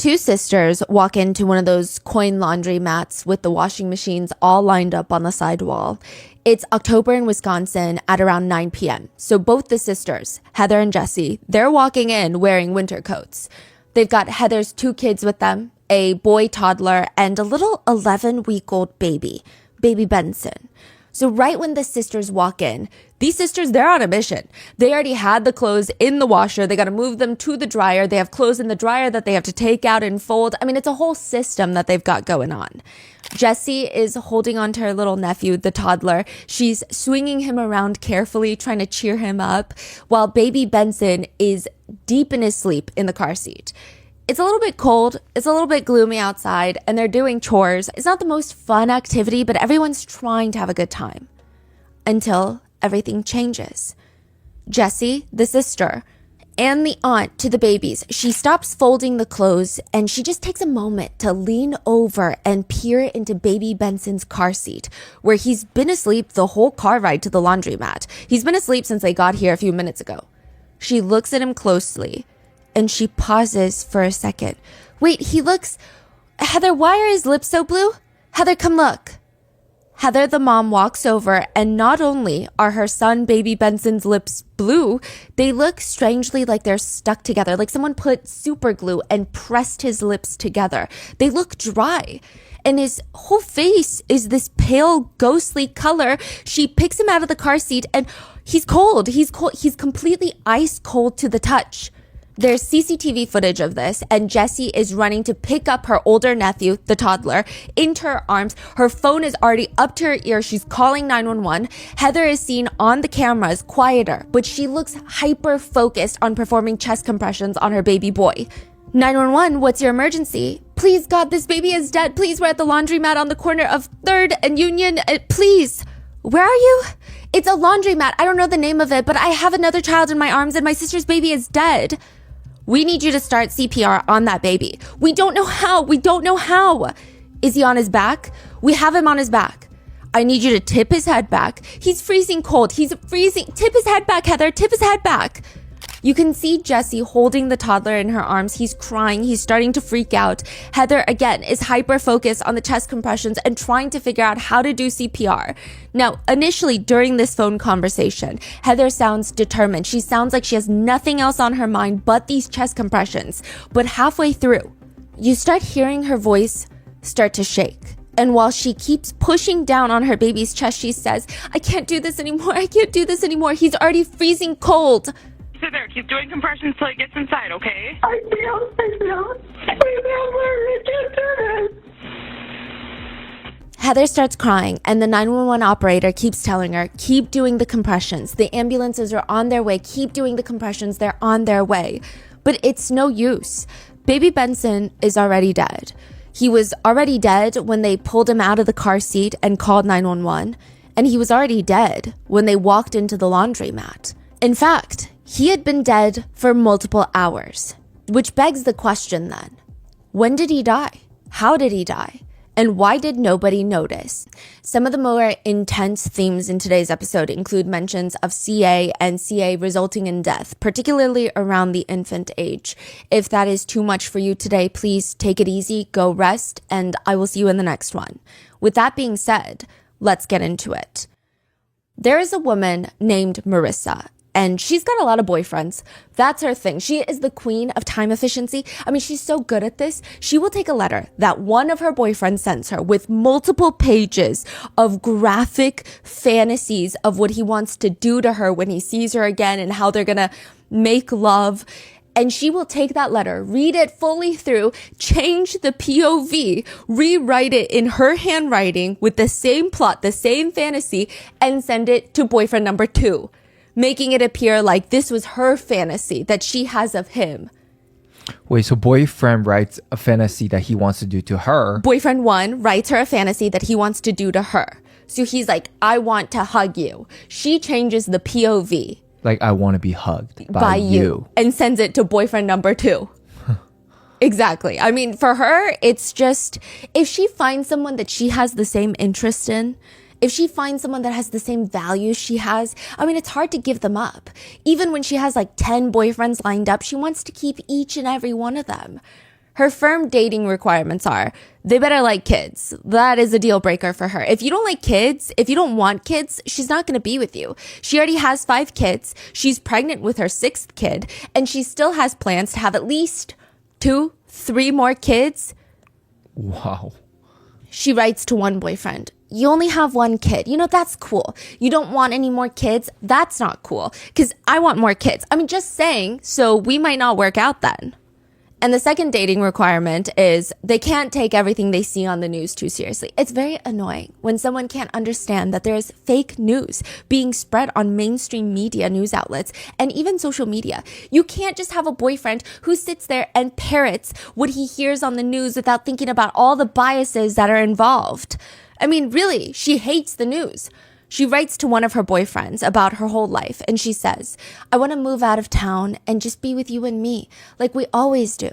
Two sisters walk into one of those coin laundry mats with the washing machines all lined up on the sidewall. It's October in Wisconsin at around 9 p.m. So both the sisters, Heather and Jessie, they're walking in wearing winter coats. They've got Heather's 2 kids with them, a boy toddler and a little 11-week-old baby Benson. So right when the sisters walk in, these sisters, they're on a mission. They already had the clothes in the washer. They got to move them to the dryer. They have clothes in the dryer that they have to take out and fold. I mean, it's a whole system that they've got going on. Jessie is holding on to her little nephew, the toddler. She's swinging him around carefully, trying to cheer him up, while baby Benson is deep in his sleep in the car seat. It's a little bit cold, it's a little bit gloomy outside, and they're doing chores. It's not the most fun activity, but everyone's trying to have a good time. Until everything changes. Jessie, the sister, and the aunt to the babies, she stops folding the clothes and she just takes a moment to lean over and peer into baby Benson's car seat, where he's been asleep the whole car ride to the laundromat. He's been asleep since they got here a few minutes ago. She looks at him closely. And she pauses for a second. Wait, he looks... Heather, why are his lips so blue? Heather, come look. Heather, the mom, walks over, and not only are her son, baby Benson's lips blue, they look strangely like they're stuck together, like someone put super glue and pressed his lips together. They look dry. And his whole face is this pale, ghostly color. She picks him out of the car seat, and he's cold. He's cold. He's completely ice cold to the touch. There's CCTV footage of this, and Jessie is running to pick up her older nephew, the toddler, into her arms. Her phone is already up to her ear. She's calling 911. Heather is seen on the cameras, quieter, but she looks hyper-focused on performing chest compressions on her baby boy. 911, what's your emergency? Please, God, this baby is dead. Please, we're at the laundromat on the corner of 3rd and Union. Please. Where are you? It's a laundromat. I don't know the name of it, but I have another child in my arms, and my sister's baby is dead. We need you to start CPR on that baby. We don't know how. Is he on his back? We have him on his back. I need you to tip his head back. He's freezing cold. He's freezing. Tip his head back, Heather. Tip his head back. You can see Jessie holding the toddler in her arms. He's crying. He's starting to freak out. Heather, again, is hyper-focused on the chest compressions and trying to figure out how to do CPR. Now, initially, during this phone conversation, Heather sounds determined. She sounds like she has nothing else on her mind but these chest compressions. But halfway through, you start hearing her voice start to shake. And while she keeps pushing down on her baby's chest, she says, I can't do this anymore. He's already freezing cold. Sit there. Keep doing compressions till he gets inside, okay? I can't do this. Heather starts crying, and the 911 operator keeps telling her, keep doing the compressions. The ambulances are on their way. Keep doing the compressions. They're on their way. But it's no use. Baby Benson is already dead. He was already dead when they pulled him out of the car seat and called 911. And he was already dead when they walked into the laundromat. In fact, he had been dead for multiple hours, which begs the question then, when did he die? How did he die? And why did nobody notice? Some of the more intense themes in today's episode include mentions of CA and CA resulting in death, particularly around the infant age. If that is too much for you today, please take it easy, go rest, and I will see you in the next one. With that being said, let's get into it. There is a woman named Marissa, and she's got a lot of boyfriends. That's her thing. She is the queen of time efficiency. I mean, she's so good at this. She will take a letter that one of her boyfriends sends her with multiple pages of graphic fantasies of what he wants to do to her when he sees her again and how they're gonna make love. And she will take that letter, read it fully through, change the POV, rewrite it in her handwriting with the same plot, the same fantasy, and send it to boyfriend number 2. Making it appear like this was her fantasy that she has of him. Wait, so boyfriend writes a fantasy that he wants to do to her. Boyfriend 1 writes her a fantasy that he wants to do to her. So he's like, I want to hug you. She changes the POV. Like, I want to be hugged by you. And sends it to boyfriend number 2. Exactly. I mean, for her, it's just, if she finds someone that she has the same interest in, if she finds someone that has the same values she has, I mean, it's hard to give them up. Even when she has like 10 boyfriends lined up, she wants to keep each and every one of them. Her firm dating requirements are they better like kids. That is a deal breaker for her. If you don't like kids, if you don't want kids, she's not going to be with you. She already has 5 kids. She's pregnant with her 6th kid, and she still has plans to have at least 2, 3 more kids. Wow. She writes to one boyfriend, you only have 1 kid. You know, that's cool. You don't want any more kids? That's not cool, because I want more kids. I mean, just saying, so we might not work out then. And the second dating requirement is they can't take everything they see on the news too seriously. It's very annoying when someone can't understand that there's fake news being spread on mainstream media news outlets and even social media. You can't just have a boyfriend who sits there and parrots what he hears on the news without thinking about all the biases that are involved. I mean, really, she hates the news. She writes to one of her boyfriends about her whole life, and she says, I want to move out of town and just be with you and me, like we always do.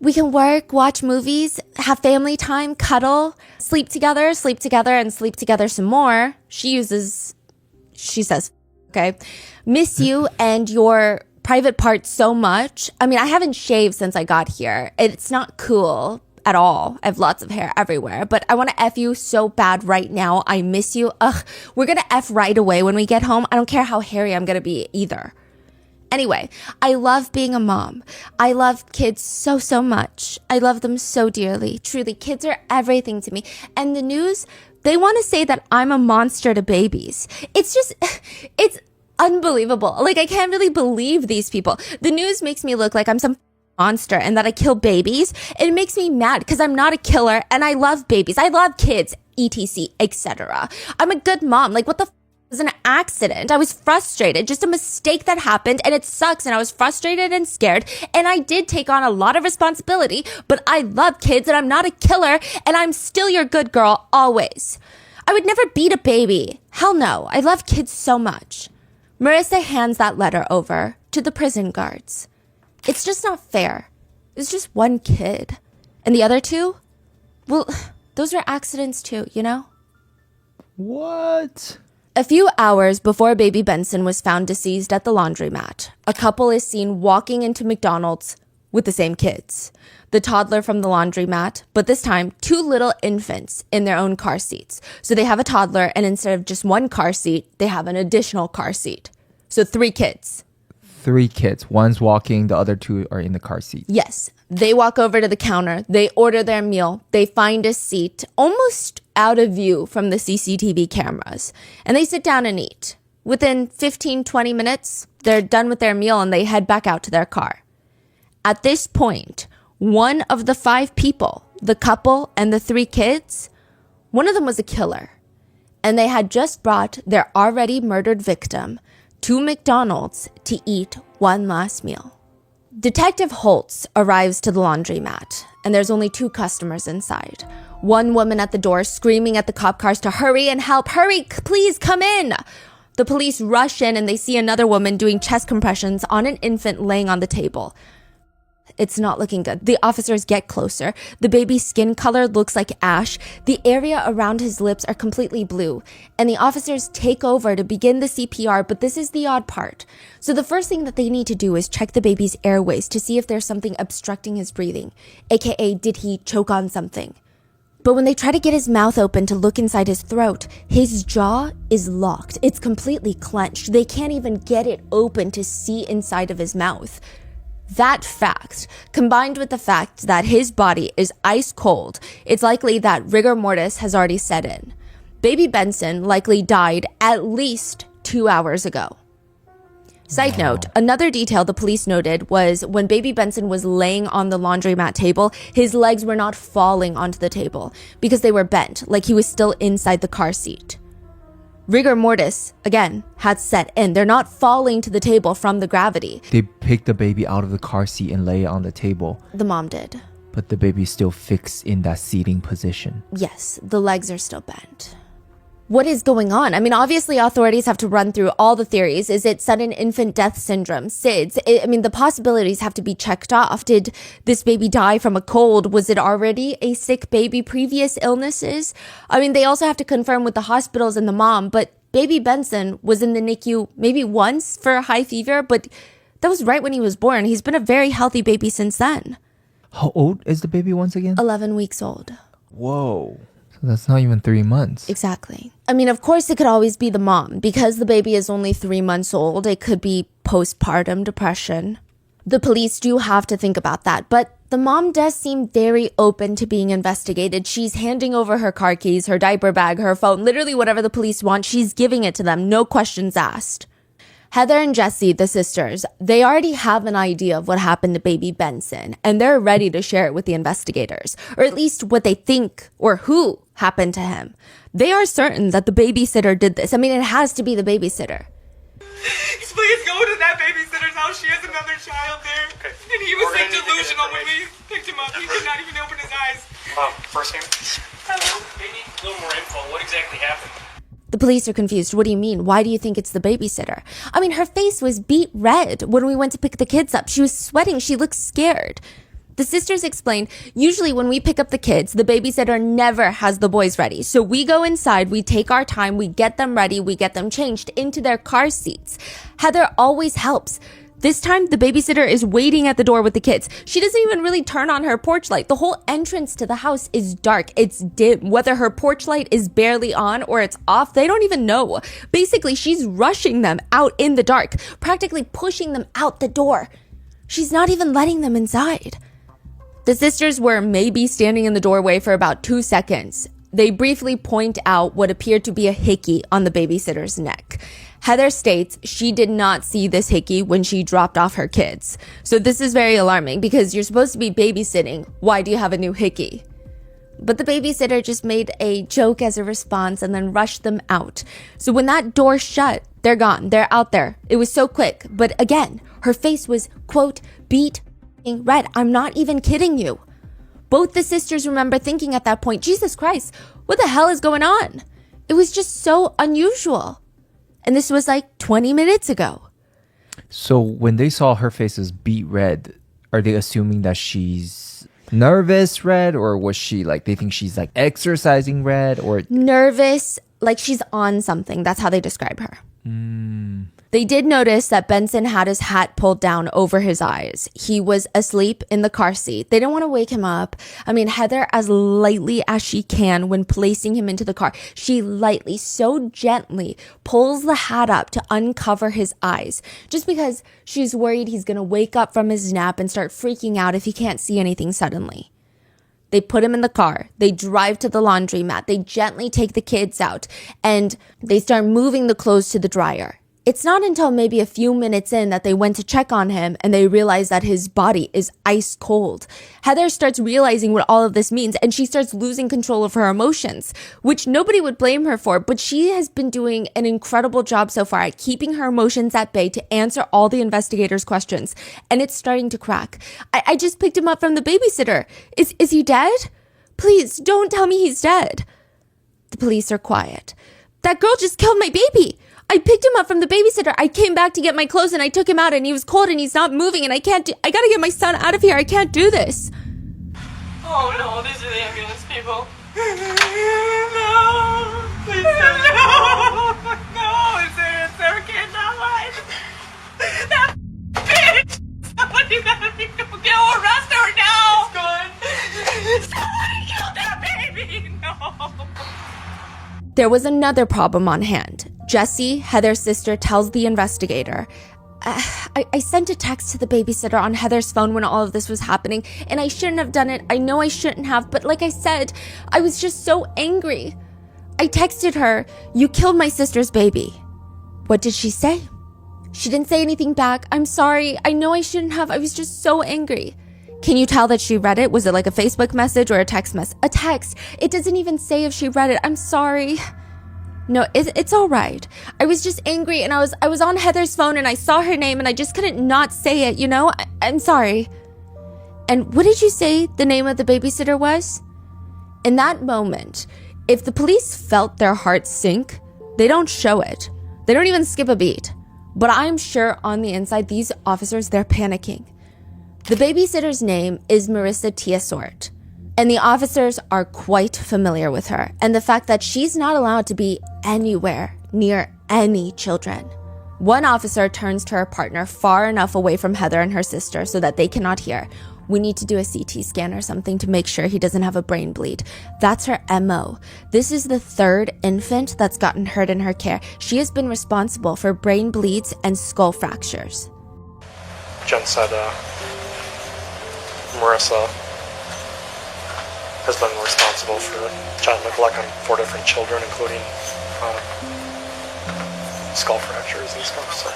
We can work, watch movies, have family time, cuddle, sleep together, and sleep together some more. She says, okay, miss you and your private parts so much. I mean, I haven't shaved since I got here. It's not cool at all. I have lots of hair everywhere, but I want to F you so bad right now. I miss you. Ugh, we're going to F right away when we get home. I don't care how hairy I'm going to be either. Anyway, I love being a mom. I love kids so, so much. I love them so dearly. Truly, kids are everything to me. And the news, they want to say that I'm a monster to babies. It's unbelievable. Like, I can't really believe these people. The news makes me look like I'm some monster and that I kill babies. It makes me mad because I'm not a killer and I love babies. I love kids, etc., etc. I'm a good mom. Like, what the was an accident. I was frustrated, just a mistake that happened, and it sucks, and I was frustrated and scared, and I did take on a lot of responsibility, but I love kids, and I'm not a killer, and I'm still your good girl, always. I would never beat a baby. Hell no. I love kids so much. Marissa hands that letter over to the prison guards. It's just not fair. It's just 1 kid. And the other 2? Well, those are accidents too, you know? What? A few hours before baby Benson was found deceased at the laundromat, a couple is seen walking into McDonald's with the same kids. The toddler from the laundromat, but this time 2 little infants in their own car seats. So they have a toddler, and instead of just 1 car seat, they have an additional car seat. So 3 kids. 3 kids. One's walking, the other 2 are in the car seat. Yes. They walk over to the counter. They order their meal. They find a seat almost out of view from the CCTV cameras. And they sit down and eat. Within 15-20 minutes, they're done with their meal and they head back out to their car. At this point, one of the 5 people, the couple and the 3 kids, one of them was a killer. And they had just brought their already murdered victim to McDonald's to eat one last meal. Detective Holtz arrives to the laundromat, and there's only 2 customers inside. One woman at the door screaming at the cop cars to hurry and help. Hurry, please come in. The police rush in and they see another woman doing chest compressions on an infant laying on the table. It's not looking good. The officers get closer. The baby's skin color looks like ash. The area around his lips are completely blue. And the officers take over to begin the CPR, but this is the odd part. So the first thing that they need to do is check the baby's airways to see if there's something obstructing his breathing, aka did he choke on something. But when they try to get his mouth open to look inside his throat, his jaw is locked. It's completely clenched. They can't even get it open to see inside of his mouth. That fact, combined with the fact that his body is ice cold, it's likely that rigor mortis has already set in. Baby Benson likely died at least 2 hours ago. Side note, another detail the police noted was when baby Benson was laying on the laundromat table, his legs were not falling onto the table because they were bent, like he was still inside the car seat. Rigor mortis, again, had set in. They're not falling to the table from the gravity. They picked the baby out of the car seat and lay it on the table. The mom did. But the baby's still fixed in that seating position. Yes, the legs are still bent. What is going on? I mean, obviously authorities have to run through all the theories. Is it sudden infant death syndrome, SIDS? The possibilities have to be checked off. Did this baby die from a cold? Was it already a sick baby? Previous illnesses? They also have to confirm with the hospitals and the mom, but baby Benson was in the NICU maybe once for a high fever, but that was right when he was born. He's been a very healthy baby since then. How old is the baby once again? 11 weeks old. Whoa. So that's not even 3 months. Exactly. I mean, of course, it could always be the mom. Because the baby is only 3 months old, it could be postpartum depression. The police do have to think about that. But the mom does seem very open to being investigated. She's handing over her car keys, her diaper bag, her phone, literally whatever the police want, she's giving it to them. No questions asked. Heather and Jesse, the sisters, they already have an idea of what happened to baby Benson, and they're ready to share it with the investigators, or at least what they think or who happened to him. They are certain that the babysitter did this. I mean, it has to be the babysitter. Please go to that babysitter's house. She has another child there. Okay. And he was like delusional when we picked him up. He could not even open his eyes. First name? Hello. They need a little more info. What exactly happened? The police are confused. What do you mean? Why do you think it's the babysitter? I mean, her face was beet red when we went to pick the kids up. She was sweating. She looked scared. The sisters explained, usually when we pick up the kids, the babysitter never has the boys ready. So we go inside, we take our time, we get them ready, we get them changed into their car seats. Heather always helps. This time, the babysitter is waiting at the door with the kids. She doesn't even really turn on her porch light. The whole entrance to the house is dark. It's dim. Whether her porch light is barely on or it's off, they don't even know. Basically, she's rushing them out in the dark, practically pushing them out the door. She's not even letting them inside. The sisters were maybe standing in the doorway for about 2 seconds. They briefly point out what appeared to be a hickey on the babysitter's neck. Heather states she did not see this hickey when she dropped off her kids. So this is very alarming because you're supposed to be babysitting. Why do you have a new hickey? But the babysitter just made a joke as a response and then rushed them out. So when that door shut, they're gone. They're out there. It was so quick. But again, her face was, quote, beet red. I'm not even kidding you. Both the sisters remember thinking at that point, Jesus Christ, what the hell is going on? It was just so unusual. And this was like 20 minutes ago. So when they saw her face as beet red, are they assuming that she's nervous red, or was she like, they think she's like exercising red, or Nervous, like she's on something. That's how they describe her. They did notice that Benson had his hat pulled down over his eyes. He was asleep in the car seat. They didn't want to wake him up. I mean, Heather, as lightly as she can when placing him into the car, she lightly, so gently pulls the hat up to uncover his eyes, just because she's worried he's going to wake up from his nap and start freaking out if he can't see anything suddenly. They put him in the car. They drive to the laundromat. They gently take the kids out and they start moving the clothes to the dryer. It's not until maybe a few minutes in that they went to check on him and they realize that his body is ice cold. Heather starts realizing what all of this means and she starts losing control of her emotions, which nobody would blame her for, but she has been doing an incredible job so far at keeping her emotions at bay to answer all the investigators' questions, and it's starting to crack. I just picked him up from the babysitter. Is he dead? Please, don't tell me he's dead. The police are quiet. That girl just killed my baby. I picked him up from the babysitter. I came back to get my clothes and I took him out and he was cold and he's not moving and I gotta get my son out of here. I can't do this. Oh no, these are the ambulance people. No, please no. No, it's their kid, not mine. That bitch. Somebody go arrest her now. It's gone. Somebody killed that baby. No. There was another problem on hand. Jessie, Heather's sister, tells the investigator, I sent a text to the babysitter on Heather's phone when all of this was happening, and I shouldn't have done it. I know I shouldn't have, but like I said, I was just so angry. I texted her, you killed my sister's baby. What did she say? She didn't say anything back. I'm sorry. I know I shouldn't have. I was just so angry. Can you tell that she read it? Was it like a Facebook message or a text message? A text. It doesn't even say if she read it. I'm sorry. No, it's all right. I was just angry and I was on Heather's phone and I saw her name and I just couldn't not say it, you know? I'm sorry. And what did you say the name of the babysitter was? In that moment, if the police felt their hearts sink, they don't show it. They don't even skip a beat. But I'm sure on the inside, these officers, they're panicking. The babysitter's name is Marissa Tiasort. And the officers are quite familiar with her and the fact that she's not allowed to be anywhere near any children. One officer turns to her partner far enough away from Heather and her sister so that they cannot hear. We need to do a CT scan or something to make sure he doesn't have a brain bleed. That's her MO. This is the third infant that's gotten hurt in her care. She has been responsible for brain bleeds and skull fractures. Jen said Marissa has been responsible for child neglect on 4 different children, including skull fractures and stuff. So.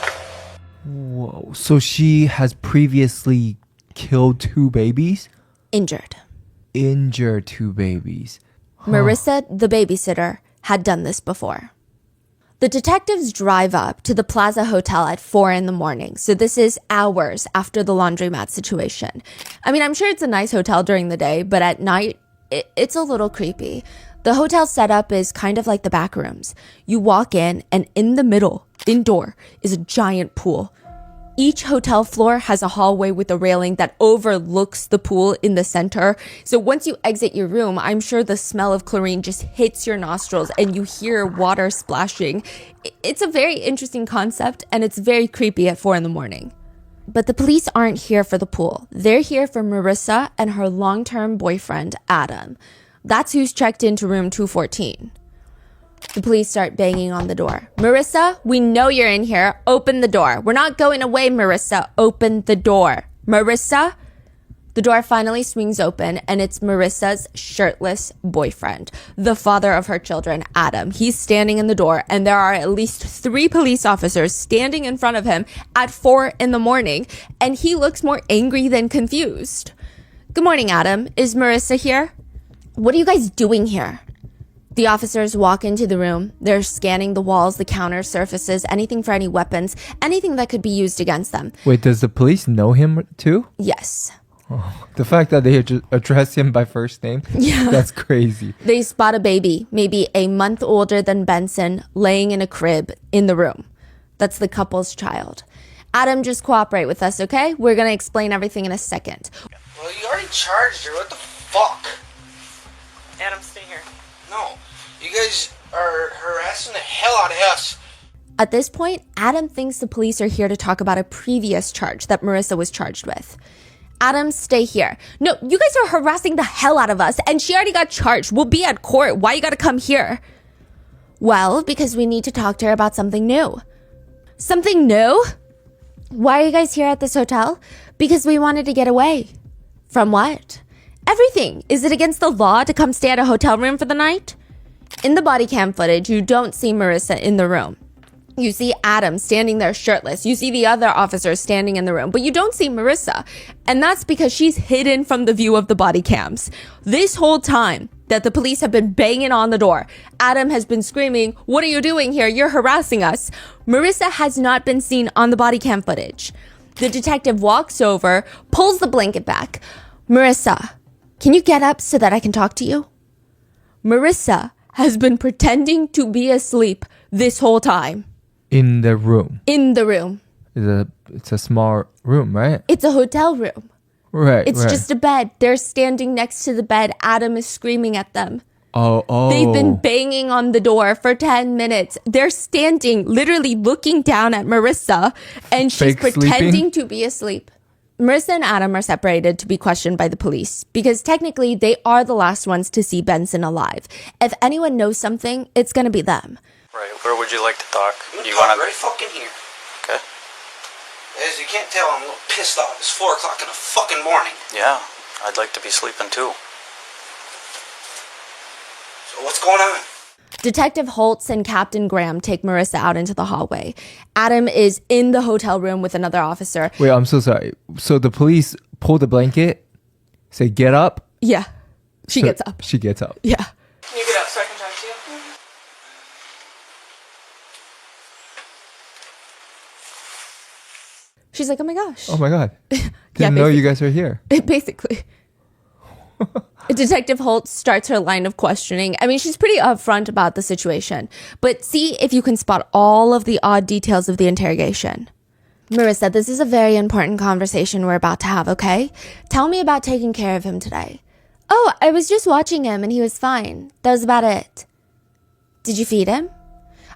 Whoa. So she has previously killed 2 babies? Injured 2 babies. Marissa, the babysitter, had done this before. The detectives drive up to the Plaza Hotel at 4 in the morning. So this is hours after the laundromat situation. I mean, I'm sure it's a nice hotel during the day, but at night, it's a little creepy. The hotel setup is kind of like the back rooms. You walk in, and in the middle, indoor, is a giant pool. Each hotel floor has a hallway with a railing that overlooks the pool in the center. So once you exit your room, I'm sure the smell of chlorine just hits your nostrils and you hear water splashing. It's a very interesting concept, and it's very creepy at 4 in the morning. But the police aren't here for the pool. They're here for Marissa and her long-term boyfriend, Adam. That's who's checked into room 214. The police start banging on the door. Marissa, we know you're in here. Open the door. We're not going away, Marissa. Open the door. Marissa? The door finally swings open, and it's Marissa's shirtless boyfriend, the father of her children, Adam. He's standing in the door, and there are at least 3 police officers standing in front of him at 4 in the morning, and he looks more angry than confused. Good morning, Adam. Is Marissa here? What are you guys doing here? The officers walk into the room. They're scanning the walls, the counter surfaces, anything for any weapons, anything that could be used against them. Wait, does the police know him too? Yes. The fact that they address him by first name, Yeah. that's crazy. They spot a baby, maybe a month older than Benson, laying in a crib in the room. That's the couple's child. Adam, just cooperate with us, okay? We're going to explain everything in a second. Well, you already charged her. What the fuck? Adam, stay here. No. You guys are harassing the hell out of us. At this point, Adam thinks the police are here to talk about a previous charge that Marissa was charged with. Adam, stay here. No, you guys are harassing the hell out of us, and she already got charged. We'll be at court. Why you gotta come here? Well, because we need to talk to her about something new. Something new? Why are you guys here at this hotel? Because we wanted to get away. From what? Everything. Is it against the law to come stay at a hotel room for the night? In the body cam footage, you don't see Marissa in the room. You see Adam standing there shirtless. You see the other officers standing in the room, but you don't see Marissa. And that's because she's hidden from the view of the body cams. This whole time that the police have been banging on the door, Adam has been screaming, "What are you doing here? You're harassing us." Marissa has not been seen on the body cam footage. The detective walks over, pulls the blanket back. "Marissa, can you get up so that I can talk to you?" Marissa has been pretending to be asleep this whole time. In the room. In the room. It's a small room, right? It's a hotel room. Right. It's just a bed. They're standing next to the bed. Adam is screaming at them. Oh. They've been banging on the door for 10 minutes. They're standing, literally looking down at Marissa, and she's Fake pretending sleeping? to be asleep. Marissa and Adam are separated to be questioned by the police because technically they are the last ones to see Benson alive. If anyone knows something, it's going to be them. Right, where would you like to talk? You want right fucking here. Okay. As you can't tell, I'm a little pissed off. It's 4 o'clock in the fucking morning. Yeah, I'd like to be sleeping too. So what's going on? Detective Holtz and Captain Graham take Marissa out into the hallway. Adam is in the hotel room with another officer. Wait, I'm so sorry. So the police pull the blanket, say, "Get up." Yeah, she gets up. She gets up. Yeah. Can you get up so I can talk to you? She's like, "Oh my gosh." Oh my God. Didn't know you guys are here. Basically. Detective Holtz starts her line of questioning. I mean, she's pretty upfront about the situation, but see if you can spot all of the odd details of the interrogation. Marissa, this is a very important conversation we're about to have, okay? Tell me about taking care of him today. Oh, I was just watching him and he was fine. That was about it. Did you feed him?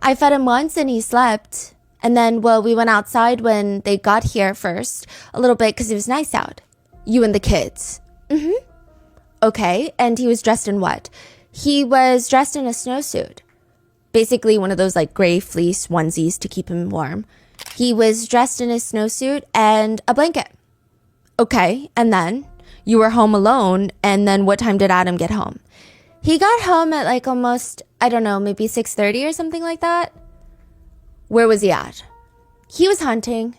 I fed him once and he slept. And then, well, we went outside when they got here first, a little bit because it was nice out. You and the kids. Okay, and he was dressed in what? He was dressed in a snowsuit. Basically one of those like gray fleece onesies to keep him warm. He was dressed in a snowsuit and a blanket. Okay, and then you were home alone, and then what time did Adam get home? He got home at like almost, I don't know, maybe 6:30 or something like that. Where was he at? He was hunting.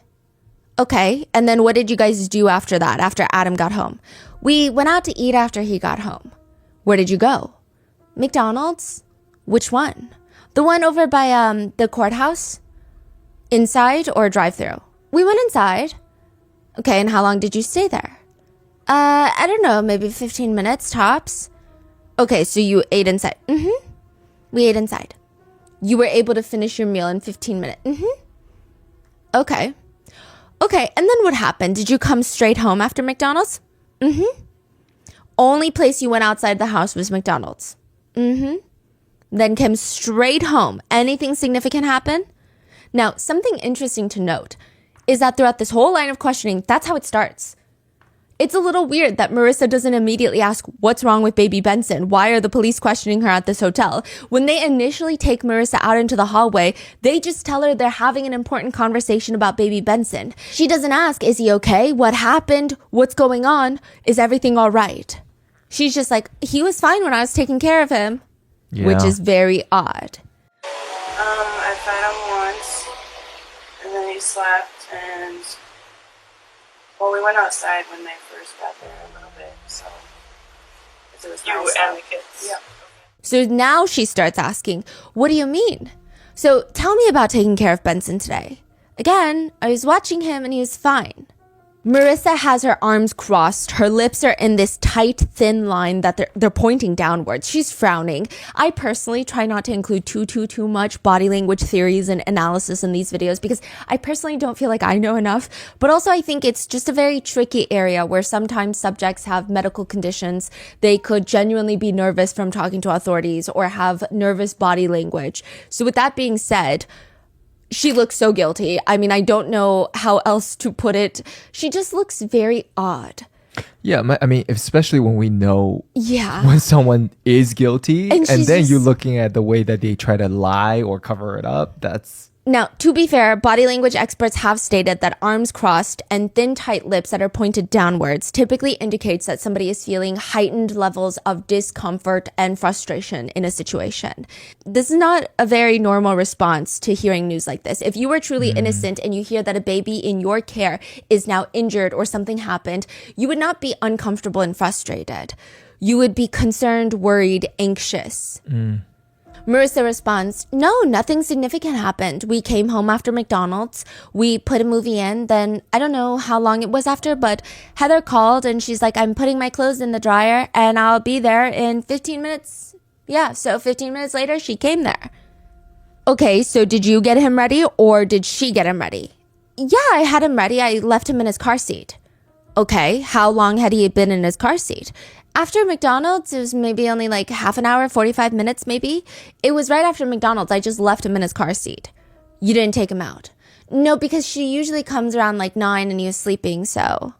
Okay, and then what did you guys do after that, after Adam got home? We went out to eat after he got home. Where did you go? McDonald's? Which one? The one over by the courthouse? Inside or drive-through? We went inside. Okay, and how long did you stay there? I don't know, maybe 15 minutes tops. Okay, so you ate inside. We ate inside. You were able to finish your meal in 15 minutes. Okay. Okay, and then what happened? Did you come straight home after McDonald's? Only place you went outside the house was McDonald's. Then came straight home. Anything significant happen? Now, something interesting to note is that throughout this whole line of questioning, that's how it starts. It's a little weird that Marissa doesn't immediately ask, what's wrong with baby Benson? Why are the police questioning her at this hotel? When they initially take Marissa out into the hallway, they just tell her they're having an important conversation about baby Benson. She doesn't ask, is he okay? What happened? What's going on? Is everything all right? She's just like, he was fine when I was taking care of him, which is very odd. I fed him once, and then he slept, and well, we went outside when they first got there a little bit, so it was You nice and out. the kids. Yeah. So now she starts asking, what do you mean? So tell me about taking care of Benson today. Again, I was watching him and he was fine. Marissa has her arms crossed. Her lips are in this tight, thin line that they're pointing downwards. She's frowning. I personally try not to include too much body language theories and analysis in these videos because I personally don't feel like I know enough. But also I think it's just a very tricky area where sometimes subjects have medical conditions. They could genuinely be nervous from talking to authorities or have nervous body language. So with that being said, she looks so guilty. I mean, I don't know how else to put it. She just looks very odd. Yeah, I mean, especially when we know Yeah. when someone is guilty And and she's then just- you're looking at the way that they try to lie or cover it up. That's Now, to be fair, body language experts have stated that arms crossed and thin, tight lips that are pointed downwards typically indicates that somebody is feeling heightened levels of discomfort and frustration in a situation. This is not a very normal response to hearing news like this. If you were truly innocent and you hear that a baby in your care is now injured or something happened, you would not be uncomfortable and frustrated. You would be concerned, worried, anxious. Marissa responds, no, nothing significant happened. We came home after McDonald's. We put a movie in. Then I don't know how long it was after, but Heather called and she's like, I'm putting my clothes in the dryer and I'll be there in 15 minutes. Yeah, so 15 minutes later, she came there. Okay, so did you get him ready or did she get him ready? Yeah, I had him ready. I left him in his car seat. Okay, how long had he been in his car seat? After McDonald's, it was maybe only like half an hour, 45 minutes maybe. It was right after McDonald's. I just left him in his car seat. You didn't take him out? No, because she usually comes around like 9 and he was sleeping, so...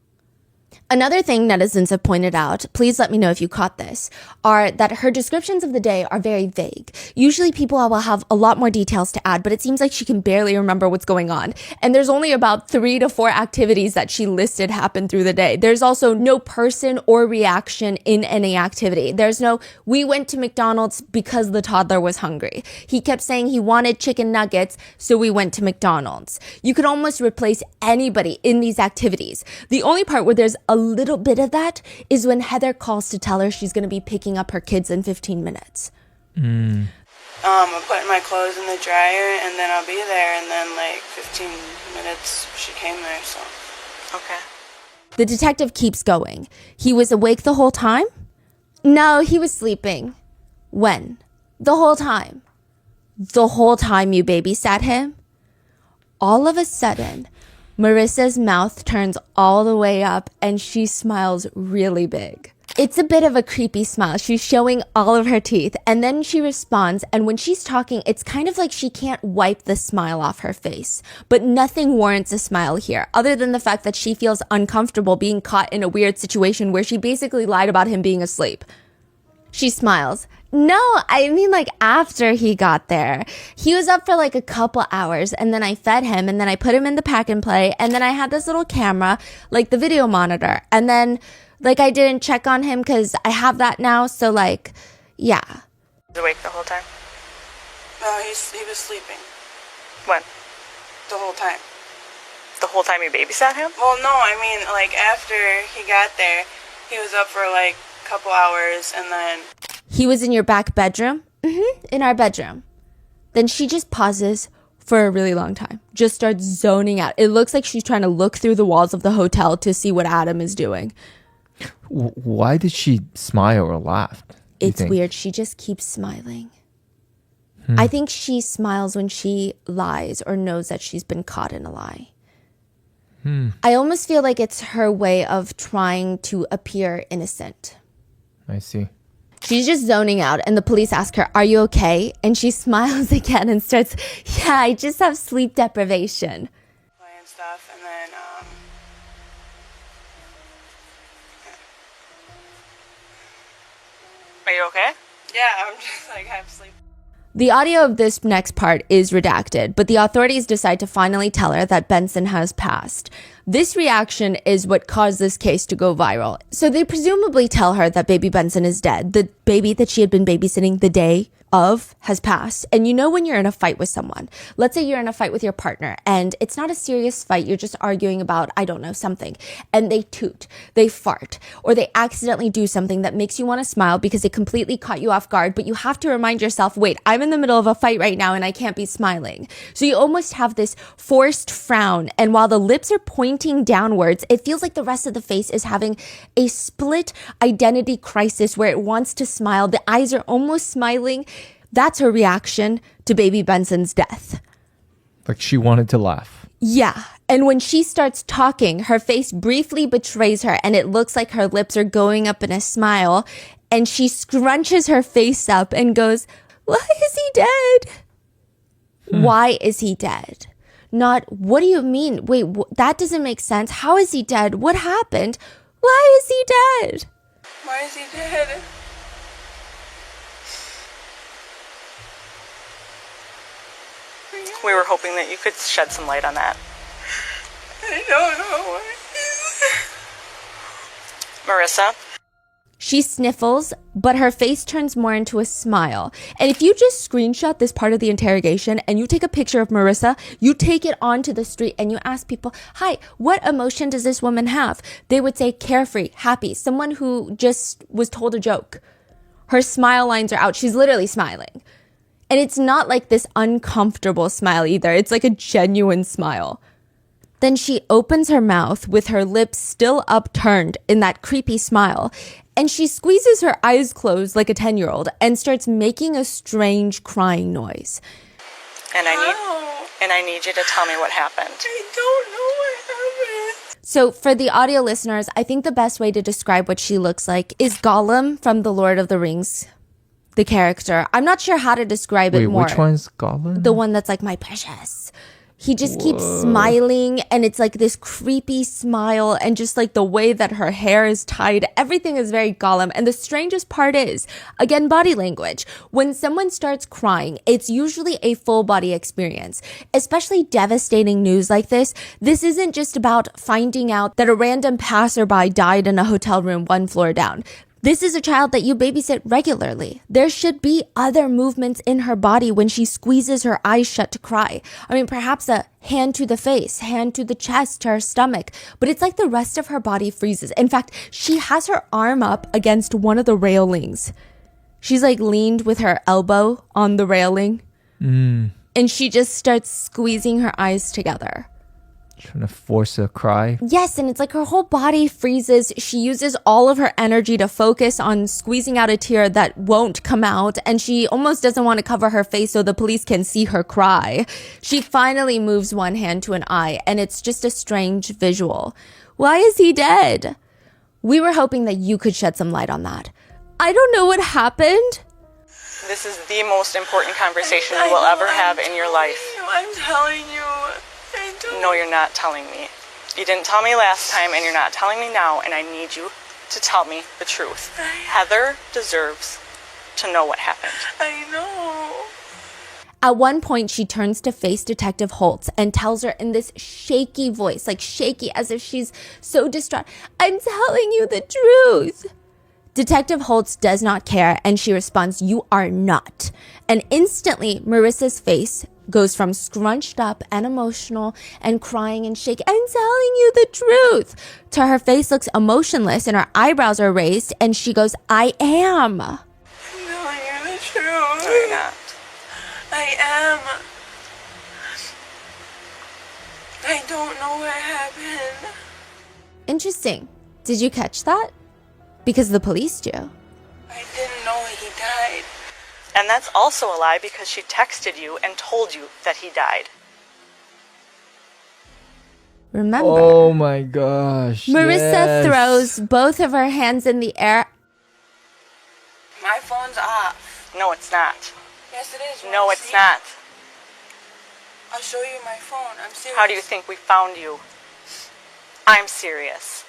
Another thing netizens have pointed out, please let me know if you caught this, are that her descriptions of the day are very vague. Usually people will have a lot more details to add, but it seems like she can barely remember what's going on. And there's only about 3 to 4 activities that she listed happen through the day. There's also no person or reaction in any activity. There's no, we went to McDonald's because the toddler was hungry. He kept saying he wanted chicken nuggets, so we went to McDonald's. You could almost replace anybody in these activities. The only part where there's a little bit of that is when Heather calls to tell her she's going to be picking up her kids in 15 minutes. I'm putting my clothes in the dryer, and then I'll be there, and then like 15 minutes she came there, so. Okay. The detective keeps going. He was awake the whole time? No, he was sleeping. When? The whole time. The whole time you babysat him? All of a sudden, Marissa's mouth turns all the way up and she smiles really big. It's a bit of a creepy smile. She's showing all of her teeth and then she responds. And when she's talking, it's kind of like she can't wipe the smile off her face. But nothing warrants a smile here other than the fact that she feels uncomfortable being caught in a weird situation where she basically lied about him being asleep. She smiles. No, I mean like after he got there. He was up for like a couple hours and then I fed him and then I put him in the pack and play and then I had this little camera, like the video monitor. And then like I didn't check on him because I have that now. So like, yeah. Was awake the whole time? No, he was sleeping When? the whole time. The whole time you babysat him? Well, no, I mean like after he got there, he was up for like a couple hours and then... He was in your back bedroom? In our bedroom. Then she just pauses for a really long time. Just starts zoning out. It looks like she's trying to look through the walls of the hotel to see what Adam is doing. Why did she smile or laugh? It's weird. She just keeps smiling. I think she smiles when she lies or knows that she's been caught in a lie. I almost feel like it's her way of trying to appear innocent. I see. She's just zoning out and the police ask her, "Are you okay?" And she smiles again and starts, "Yeah, I just have sleep deprivation." And stuff, and then Are you okay? yeah, I'm just like half asleep. The audio of this next part is redacted, but the authorities decide to finally tell her that Benson has passed. This reaction is what caused this case to go viral. So they presumably tell her that baby Benson is dead. The baby that she had been babysitting the day of has passed. And you know when you're in a fight with someone, let's say you're in a fight with your partner and it's not a serious fight, you're just arguing about, I don't know, something, and they toot, they fart, or they accidentally do something that makes you want to smile because it completely caught you off guard, but you have to remind yourself, wait, I'm in the middle of a fight right now and I can't be smiling. So you almost have this forced frown, and while the lips are pointing downwards, it feels like the rest of the face is having a split identity crisis where it wants to smile. The eyes are almost smiling. That's her reaction to baby Benson's death. Like she wanted to laugh. Yeah. And when she starts talking, her face briefly betrays her and it looks like her lips are going up in a smile. And she scrunches her face up and goes, "Why is he dead?" Why is he dead? Not, what do you mean? Wait, that doesn't make sense. How is he dead? What happened? Why is he dead? Why is he dead? We were hoping that you could shed some light on that. I don't know. Marissa? She sniffles, but her face turns more into a smile. And if you just screenshot this part of the interrogation and you take a picture of Marissa, you take it onto the street and you ask people, "Hi, what emotion does this woman have?" They would say carefree, happy, someone who just was told a joke. Her smile lines are out. She's literally smiling. And it's not like this uncomfortable smile either. It's like a genuine smile. Then she opens her mouth with her lips still upturned in that creepy smile. And she squeezes her eyes closed like a 10-year-old and starts making a strange crying noise. And I need you to tell me what happened. I don't know what happened. So for the audio listeners, I think the best way to describe what she looks like is Gollum from The Lord of the Rings. The character. I'm not sure how to describe it more. Which one's Gollum? The one that's like, "My precious." He just keeps smiling and it's like this creepy smile, and just like the way that her hair is tied, everything is very Gollum. And the strangest part is, again, body language. When someone starts crying, it's usually a full body experience. Especially devastating news like this. This isn't just about finding out that a random passerby died in a hotel room 1 floor down. This is a child that you babysit regularly. There should be other movements in her body when she squeezes her eyes shut to cry. I mean, perhaps a hand to the face, hand to the chest, to her stomach, but it's like the rest of her body freezes. In fact, she has her arm up against one of the railings. She's like leaned with her elbow on the railing, and she just starts squeezing her eyes together. Trying to force a cry. Yes, and it's like her whole body freezes. She uses all of her energy to focus on squeezing out a tear that won't come out, and she almost doesn't want to cover her face so the police can see her cry. She finally moves one hand to an eye, and it's just a strange visual. Why is he dead? We were hoping that you could shed some light on that. I don't know what happened. This is the most important conversation you will ever have in your life. I'm telling you. I don't. No, you're not telling me. You didn't tell me last time, and you're not telling me now, and I need you to tell me the truth. Heather deserves to know what happened. I know. At one point, she turns to face Detective Holtz and tells her in this shaky voice, like shaky as if she's so distraught, I'm telling you the truth. Detective Holtz does not care, and she responds, you are not. And instantly, Marissa's face goes from scrunched up and emotional and crying and shaking, I'm telling you the truth, to her face looks emotionless and her eyebrows are raised, and she goes, I am. I'm telling you the truth. No, you're not. I am. I don't know what happened. Interesting. Did you catch that? Because the police do. I didn't know he died. And that's also a lie because she texted you and told you that he died. Remember. Oh my gosh. Marissa yes. throws both of her hands in the air. My phone's off. No, it's not. Yes, it is. No, it's not. I'll show you my phone. I'm serious. How do you think we found you? I'm serious.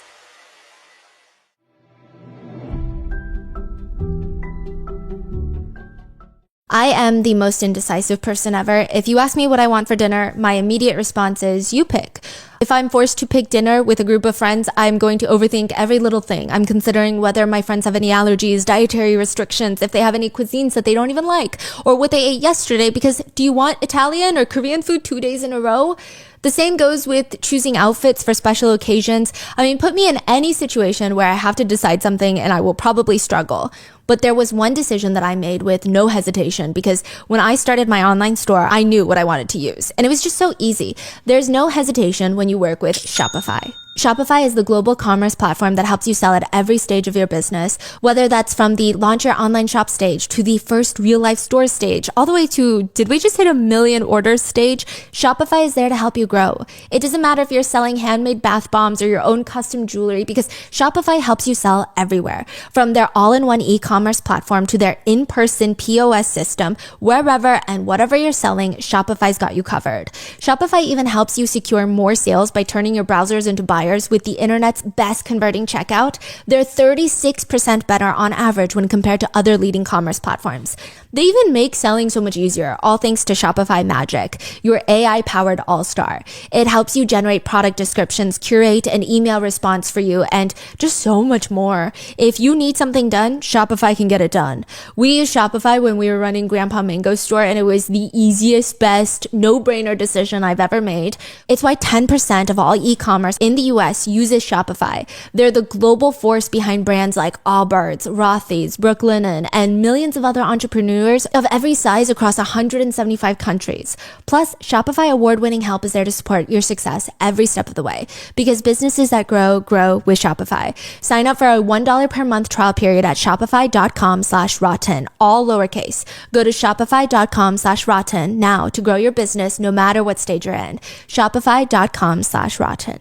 I am the most indecisive person ever. If you ask me what I want for dinner, my immediate response is, you pick. If I'm forced to pick dinner with a group of friends, I'm going to overthink every little thing. I'm considering whether my friends have any allergies, dietary restrictions, if they have any cuisines that they don't even like, or what they ate yesterday, because do you want Italian or Korean food 2 days in a row? The same goes with choosing outfits for special occasions. I mean, put me in any situation where I have to decide something and I will probably struggle. But there was one decision that I made with no hesitation, because when I started my online store, I knew what I wanted to use. And it was just so easy. There's no hesitation when you work with Shopify. Shopify is the global commerce platform that helps you sell at every stage of your business, whether that's from the launch your online shop stage to the first real life store stage, all the way to, did we just hit 1 million orders stage? Shopify is there to help you grow. It doesn't matter if you're selling handmade bath bombs or your own custom jewelry, because Shopify helps you sell everywhere. From their all-in-one e-commerce platform to their in-person POS system, wherever and whatever you're selling, Shopify's got you covered. Shopify even helps you secure more sales by turning your browsers into buyers with the internet's best converting checkout. They're 36% better on average when compared to other leading commerce platforms. They even make selling so much easier, all thanks to Shopify Magic, your AI-powered all-star. It helps you generate product descriptions, curate an email response for you, and just so much more. If you need something done, Shopify can get it done. We used Shopify when we were running Grandpa Mango's store, and it was the easiest, best, no-brainer decision I've ever made. It's why 10% of all e-commerce in the US uses Shopify. They're the global force behind brands like Allbirds, Rothy's, Brooklinen, and millions of other entrepreneurs of every size across 175 countries. Plus, Shopify award-winning help is there to support your success every step of the way, because businesses that grow, grow with Shopify. Sign up for a $1 per month trial period at shopify.com/rotten, all lowercase. Go to shopify.com/rotten now to grow your business no matter what stage you're in. Shopify.com/rotten.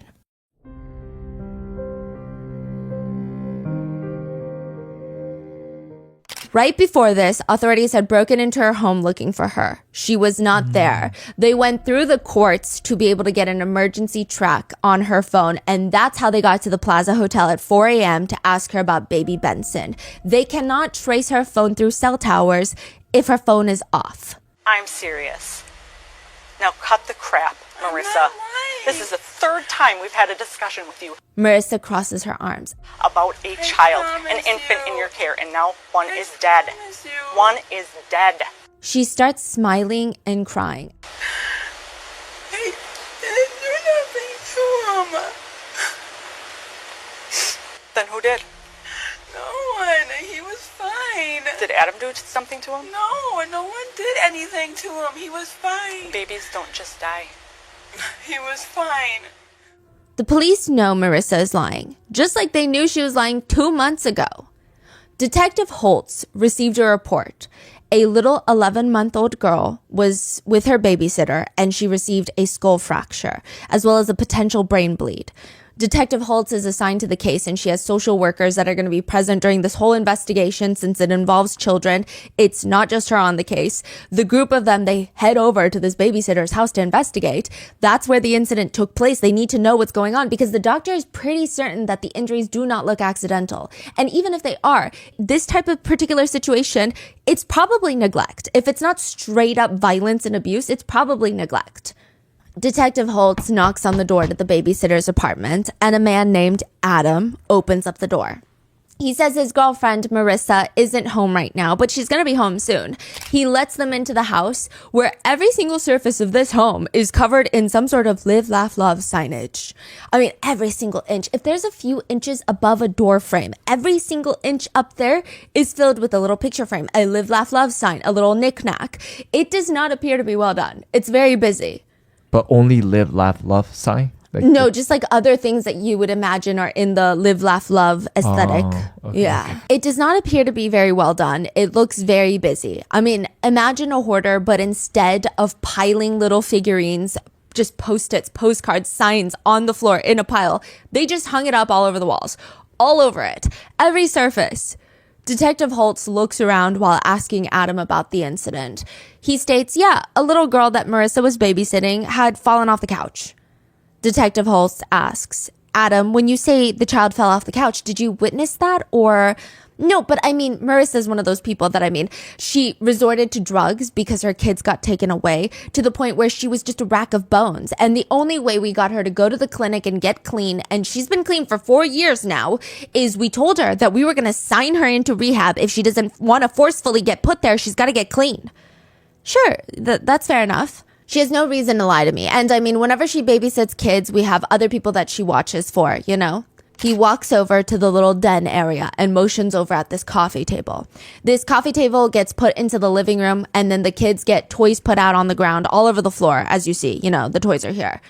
Right before this, authorities had broken into her home looking for her. She was not there. They went through the courts to be able to get an emergency track on her phone, and that's how they got to the Plaza Hotel at 4 a.m. to ask her about baby Benson. They cannot trace her phone through cell towers if her phone is off. I'm serious. Now cut the crap, Marissa. This is the third time we've had a discussion with you Marissa crosses her arms. about a child, an infant in your care, and now one is dead. One is dead. She starts smiling and crying. I didn't do nothing to him. Then who did? No one. He was fine. Did Adam do something to him? No one did anything to him. He was fine. Babies don't just die. He was fine. The police know Marissa is lying, just like they knew she was lying 2 months ago. Detective Holtz received a report. A little 11-month-old girl was with her babysitter, and she received a skull fracture, as well as a potential brain bleed. Detective Holtz is assigned to the case, and she has social workers that are going to be present during this whole investigation since it involves children. It's not just her on the case. The group of them, they head over to this babysitter's house to investigate. That's where the incident took place. They need to know what's going on because the doctor is pretty certain that the injuries do not look accidental. And even if they are, this type of particular situation, it's probably neglect. If it's not straight up violence and abuse, it's probably neglect. Detective Holtz knocks on the door to the babysitter's apartment, and a man named Adam opens up the door. He says his girlfriend, Marissa, isn't home right now, but she's going to be home soon. He lets them into the house, where every single surface of this home is covered in some sort of live, laugh, love signage. I mean, every single inch. If there's a few inches above a door frame, every single inch up there is filled with a little picture frame, a live, laugh, love sign, a little knick-knack. It does not appear to be well done. It's very busy. But only live, laugh, love sign? No, just like other things that you would imagine are in the live, laugh, love aesthetic. Okay. It does not appear to be very well done. It looks very busy. I mean, imagine a hoarder, but instead of piling little figurines, just Post-its, postcards, signs on the floor in a pile, they just hung it up all over the walls, all over it, every surface. Detective Holtz looks around while asking Adam about the incident. He states, yeah, a little girl that Marissa was babysitting had fallen off the couch. Detective Holtz asks, Adam, when you say the child fell off the couch, did you witness that? Or no, but I mean, Marissa's one of those people that, she resorted to drugs because her kids got taken away to the point where she was just a rack of bones. And the only way we got her to go to the clinic and get clean, and she's been clean for 4 years now, is we told her that we were going to sign her into rehab. If she doesn't want to forcefully get put there, she's got to get clean. Sure, that's fair enough. She has no reason to lie to me. And whenever she babysits kids, we have other people that she watches for, you know? He walks over to the little den area and motions over at this coffee table. This coffee table gets put into the living room, and then the kids get toys put out on the ground all over the floor, as you see. The toys are here.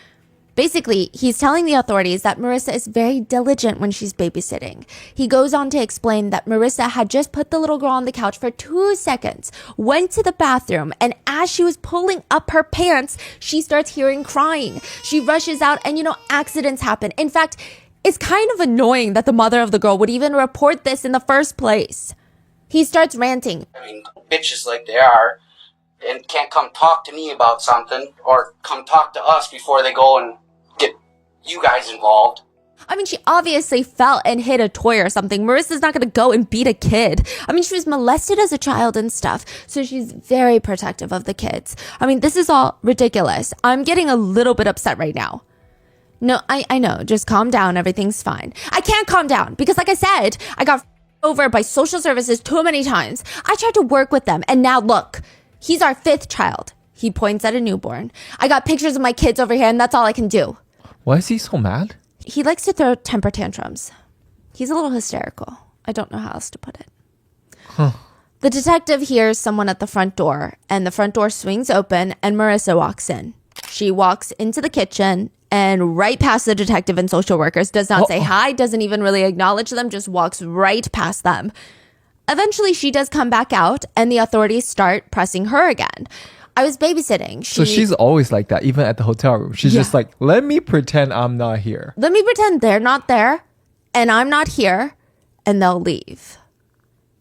Basically, he's telling the authorities that Marissa is very diligent when she's babysitting. He goes on to explain that Marissa had just put the little girl on the couch for 2 seconds, went to the bathroom, and as she was pulling up her pants, she starts hearing crying. She rushes out, and accidents happen. In fact, it's kind of annoying that the mother of the girl would even report this in the first place. He starts ranting. Bitches like they are, and can't come talk to me about something, or come talk to us before they go and get you guys involved. She obviously fell and hit a toy or something. Marissa's not going to go and beat a kid. She was molested as a child and stuff, so she's very protective of the kids. This is all ridiculous. I'm getting a little bit upset right now. No, I know. Just calm down. Everything's fine. I can't calm down because, like I said, I got over by social services too many times. I tried to work with them, and now look, he's our 5th child. He points at a newborn. I got pictures of my kids over here, and that's all I can do. Why is he so mad? He likes to throw temper tantrums. He's a little hysterical. I don't know how else to put it. The detective hears someone at the front door, and the front door swings open, and Marissa walks in. She walks into the kitchen and right past the detective and social workers, does not say hi, doesn't even really acknowledge them, just walks right past them. Eventually, she does come back out, and the authorities start pressing her again. I was babysitting. So she's always like that, even at the hotel room. She's just like, let me pretend I'm not here. Let me pretend they're not there, and I'm not here, and they'll leave.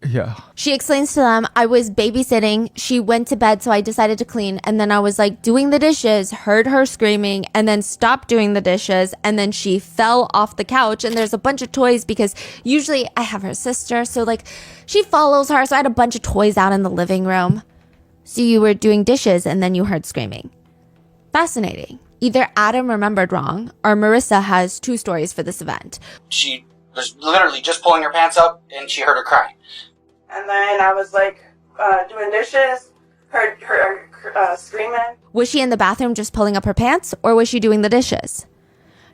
Yeah. She explains to them, I was babysitting. She went to bed, so I decided to clean. And then I was doing the dishes, heard her screaming, and then stopped doing the dishes. And then she fell off the couch. And there's a bunch of toys because usually I have her sister. So she follows her. So I had a bunch of toys out in the living room. So you were doing dishes and then you heard screaming. Fascinating. Either Adam remembered wrong or Marissa has 2 stories for this event. She was literally just pulling her pants up and she heard her cry. And then I was doing dishes, heard her screaming. Was she in the bathroom just pulling up her pants, or was she doing the dishes?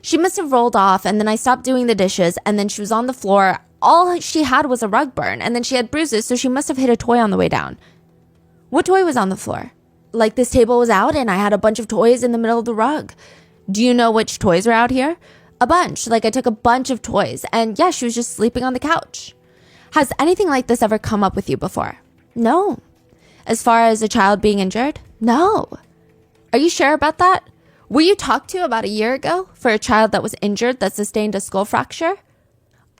She must have rolled off, and then I stopped doing the dishes, and then she was on the floor. All she had was a rug burn, and then she had bruises, so she must have hit a toy on the way down. What toy was on the floor? This table was out, and I had a bunch of toys in the middle of the rug. Do you know which toys were out here? A bunch. I took a bunch of toys, and yeah, she was just sleeping on the couch. Has anything like this ever come up with you before? No. As far as a child being injured? No. Are you sure about that? Were you talked to about a year ago for a child that was injured that sustained a skull fracture?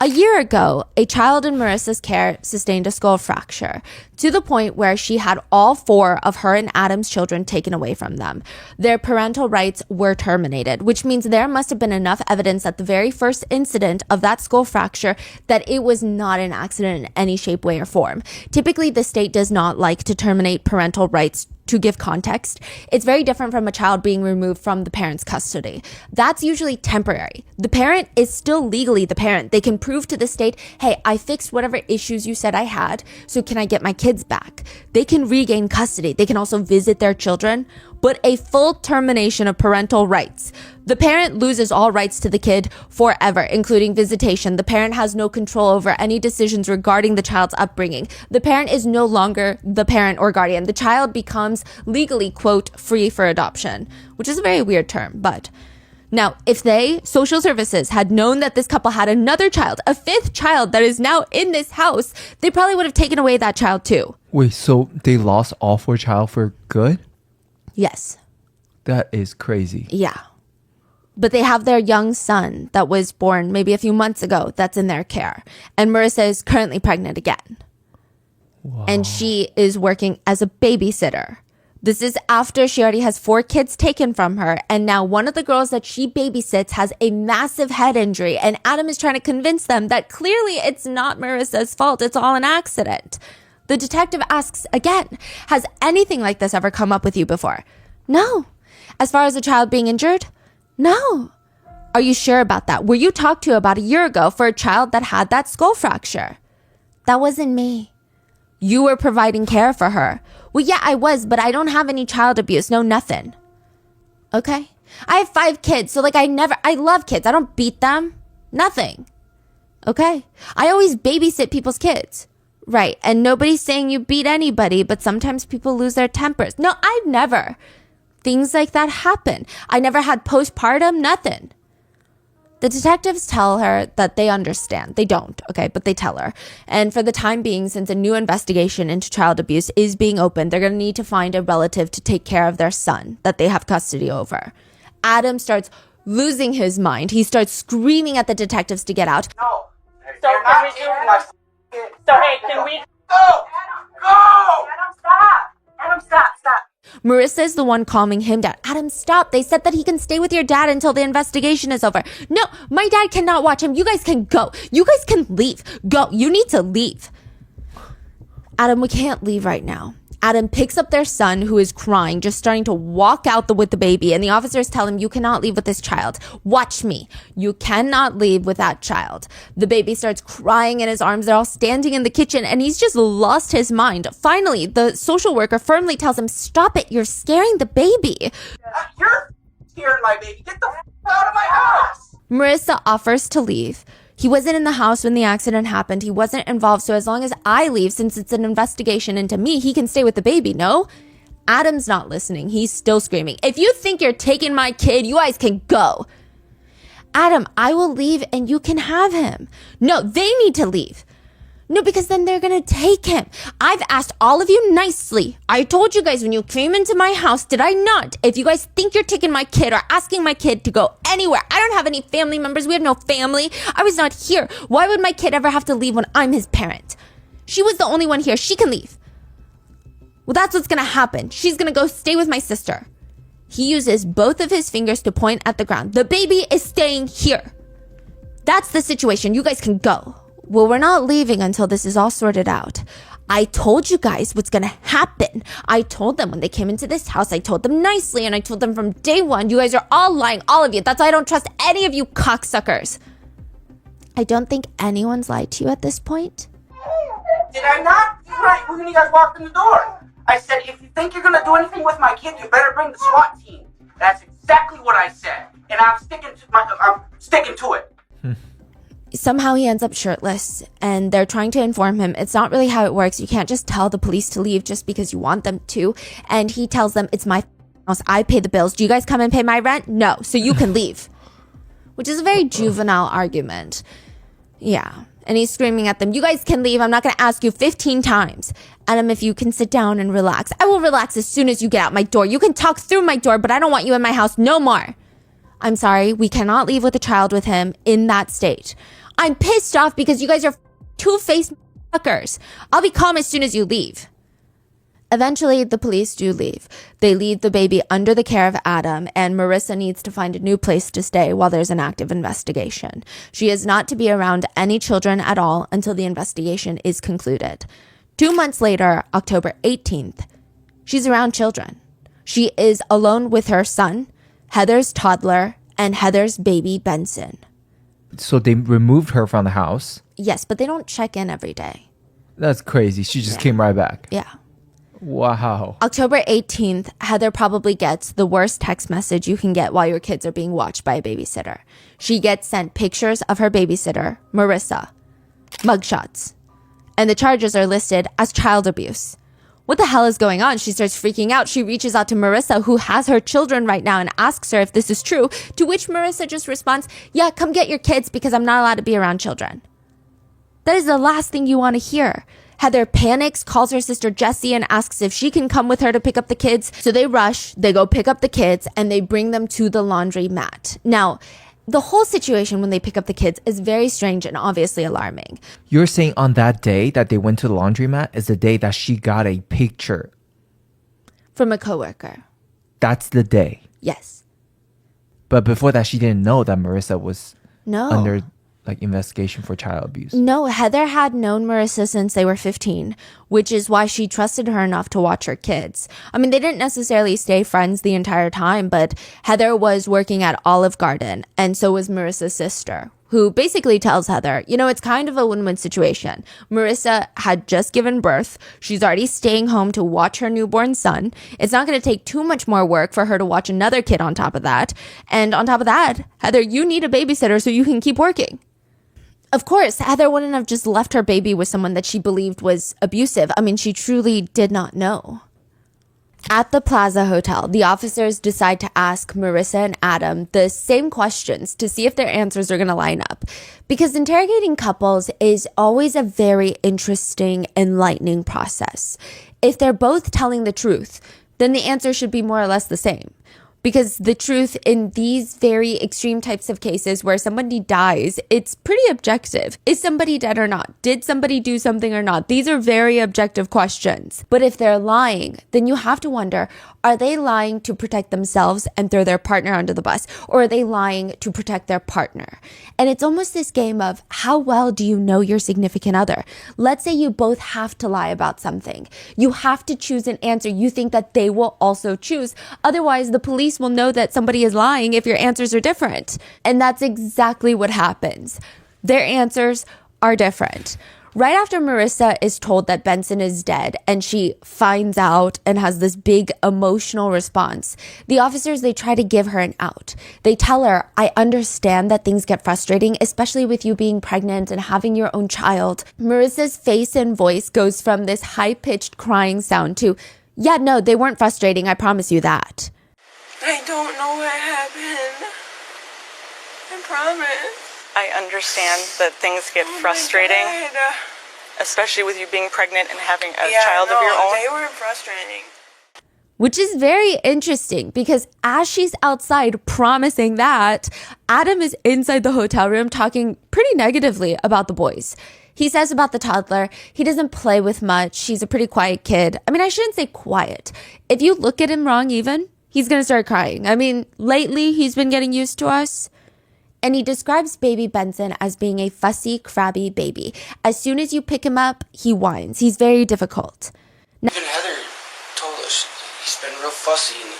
A year ago, a child in Marissa's care sustained a skull fracture to the point where she had all 4 of her and Adam's children taken away from them. Their parental rights were terminated, which means there must have been enough evidence at the very first incident of that skull fracture that it was not an accident in any shape, way, or form. Typically, the state does not like to terminate parental rights. To give context, it's very different from a child being removed from the parent's custody. That's usually temporary. The parent is still legally the parent. They can prove to the state, hey, I fixed whatever issues you said I had, so can I get my kids back? They can regain custody. They can also visit their children, but a full termination of parental rights. The parent loses all rights to the kid forever, including visitation. The parent has no control over any decisions regarding the child's upbringing. The parent is no longer the parent or guardian. The child becomes legally, quote, free for adoption, which is a very weird term, but now, if they, social services, had known that this couple had another child, a 5th child that is now in this house, they probably would have taken away that child too. Wait, so they lost all 4 child for good? Yes. That is crazy. Yeah. But they have their young son that was born maybe a few months ago that's in their care. And Marissa is currently pregnant again. Wow. And she is working as a babysitter. This is after she already has 4 kids taken from her. And now one of the girls that she babysits has a massive head injury. And Adam is trying to convince them that clearly it's not Marissa's fault. It's all an accident. The detective asks again, has anything like this ever come up with you before? No. As far as a child being injured? No. Are you sure about that? Were you talked to about a year ago for a child that had that skull fracture? That wasn't me. You were providing care for her. Well, yeah, I was, but I don't have any child abuse. No, nothing. Okay. I have 5 kids, so I love kids. I don't beat them. Nothing. Okay. I always babysit people's kids. Right. And nobody's saying you beat anybody, but sometimes people lose their tempers. No, I never. Things like that happen. I never had postpartum, nothing. The detectives tell her that they understand. They don't, okay, but they tell her. And for the time being, since a new investigation into child abuse is being opened, they're going to need to find a relative to take care of their son that they have custody over. Adam starts losing his mind. He starts screaming at the detectives to get out. No. So You're can not we taking my So hey, can we? Go! Go! Adam, stop! Adam, stop! Marissa is the one calming him down. Adam, stop. They said that he can stay with your dad until the investigation is over. No, my dad cannot watch him. You guys can go. You guys can leave. Go. You need to leave. Adam, we can't leave right now. Adam picks up their son, who is crying, just starting to walk out with the baby. And the officers tell him, you cannot leave with this child. Watch me. You cannot leave with that child. The baby starts crying in his arms. They're all standing in the kitchen, and he's just lost his mind. Finally, the social worker firmly tells him, stop it. You're scaring the baby. You're scaring my baby. Get the out of my house! Marissa offers to leave. He wasn't in the house when the accident happened. He wasn't involved. So as long as I leave, since it's an investigation into me, he can stay with the baby. No? Adam's not listening. He's still screaming. If you think you're taking my kid, you guys can go. Adam, I will leave and you can have him. No, they need to leave. No, because then they're going to take him. I've asked all of you nicely. I told you guys when you came into my house, did I not? If you guys think you're taking my kid or asking my kid to go anywhere, I don't have any family members. We have no family. I was not here. Why would my kid ever have to leave when I'm his parent? She was the only one here. She can leave. Well, that's what's going to happen. She's going to go stay with my sister. He uses both of his fingers to point at the ground. The baby is staying here. That's the situation. You guys can go. Well, we're not leaving until this is all sorted out. I told you guys what's going to happen. I told them when they came into this house. I told them nicely, and I told them from day one. You guys are all lying, all of you. That's why I don't trust any of you cocksuckers. I don't think anyone's lied to you at this point. Did I not? Right when you guys walked in the door. I said, if you think you're going to do anything with my kid, you better bring the SWAT team. That's exactly what I said. And I'm sticking to it. Somehow he ends up shirtless, and they're trying to inform him it's not really how it works. You can't just tell the police to leave just because you want them to. And he tells them, it's my house. I pay the bills. Do you guys come and pay my rent? No, so you can leave. Which is a very juvenile argument. Yeah. And he's screaming at them, you guys can leave. I'm not going to ask you 15 times. Adam, if you can sit down and relax. I will relax as soon as you get out my door. You can talk through my door, but I don't want you in my house no more. I'm sorry. We cannot leave with a child with him in that state. I'm pissed off because you guys are two-faced fuckers. I'll be calm as soon as you leave. Eventually, the police do leave. They leave the baby under the care of Adam, and Marissa needs to find a new place to stay while there's an active investigation. She is not to be around any children at all until the investigation is concluded. 2 months later, October 18th, she's around children. She is alone with her son, Heather's toddler, and Heather's baby Benson. So they removed her from the house. Yes, but they don't check in every day. That's crazy. She just came right back. Yeah. Wow. October 18th, Heather probably gets the worst text message you can get while your kids are being watched by a babysitter. She gets sent pictures of her babysitter, Marissa, mugshots, and the charges are listed as child abuse. What the hell is going on? She starts freaking out. She reaches out to Marissa, who has her children right now, and asks her if this is true, to which Marissa just responds, yeah, come get your kids because I'm not allowed to be around children. That is the last thing you want to hear. Heather panics, calls her sister Jessie, and asks if she can come with her to pick up the kids. So they rush, they go pick up the kids, and they bring them to the laundry mat. Now, the whole situation when they pick up the kids is very strange and obviously alarming. You're saying on that day that they went to the laundromat is the day that she got a picture. From a coworker. That's the day. Yes. But before that, she didn't know that Marissa was under investigation for child abuse. No, Heather had known Marissa since they were 15, which is why she trusted her enough to watch her kids. I mean, they didn't necessarily stay friends the entire time, but Heather was working at Olive Garden, and so was Marissa's sister, who basically tells Heather, you know, it's kind of a win-win situation. Marissa had just given birth. She's already staying home to watch her newborn son. It's not going to take too much more work for her to watch another kid on top of that. And on top of that, Heather, you need a babysitter so you can keep working. Of course, Heather wouldn't have just left her baby with someone that she believed was abusive. I mean, she truly did not know. At the Plaza Hotel, the officers decide to ask Marissa and Adam the same questions to see if their answers are going to line up. Because interrogating couples is always a very interesting, enlightening process. If they're both telling the truth, then the answer should be more or less the same. Because the truth in these very extreme types of cases where somebody dies, it's pretty objective. Is somebody dead or not? Did somebody do something or not? These are very objective questions. But if they're lying, then you have to wonder, are they lying to protect themselves and throw their partner under the bus? Or are they lying to protect their partner? And it's almost this game of how well do you know your significant other? Let's say you both have to lie about something. You have to choose an answer you think that they will also choose. Otherwise, the police will know that somebody is lying if your answers are different. And that's exactly what happens. Their answers are different. Right after Marissa is told that Benson is dead and she finds out and has this big emotional response, the officers, they try to give her an out. They tell her, I understand that things get frustrating, especially with you being pregnant and having your own child. Marissa's face and voice goes from this high-pitched crying sound to, yeah, no, they weren't frustrating, I promise you that. I don't know what happened. I promise. I understand that things get frustrating, especially with you being pregnant and having a child of your own. They were frustrating. Which is very interesting because as she's outside promising that, Adam is inside the hotel room talking pretty negatively about the boys. He says about the toddler, he doesn't play with much. He's a pretty quiet kid. I mean, I shouldn't say quiet. If you look at him wrong even, he's going to start crying. I mean, lately he's been getting used to us. And he describes baby Benson as being a fussy, crabby baby. As soon as you pick him up, he whines. He's very difficult. Even Heather told us he's been real fussy and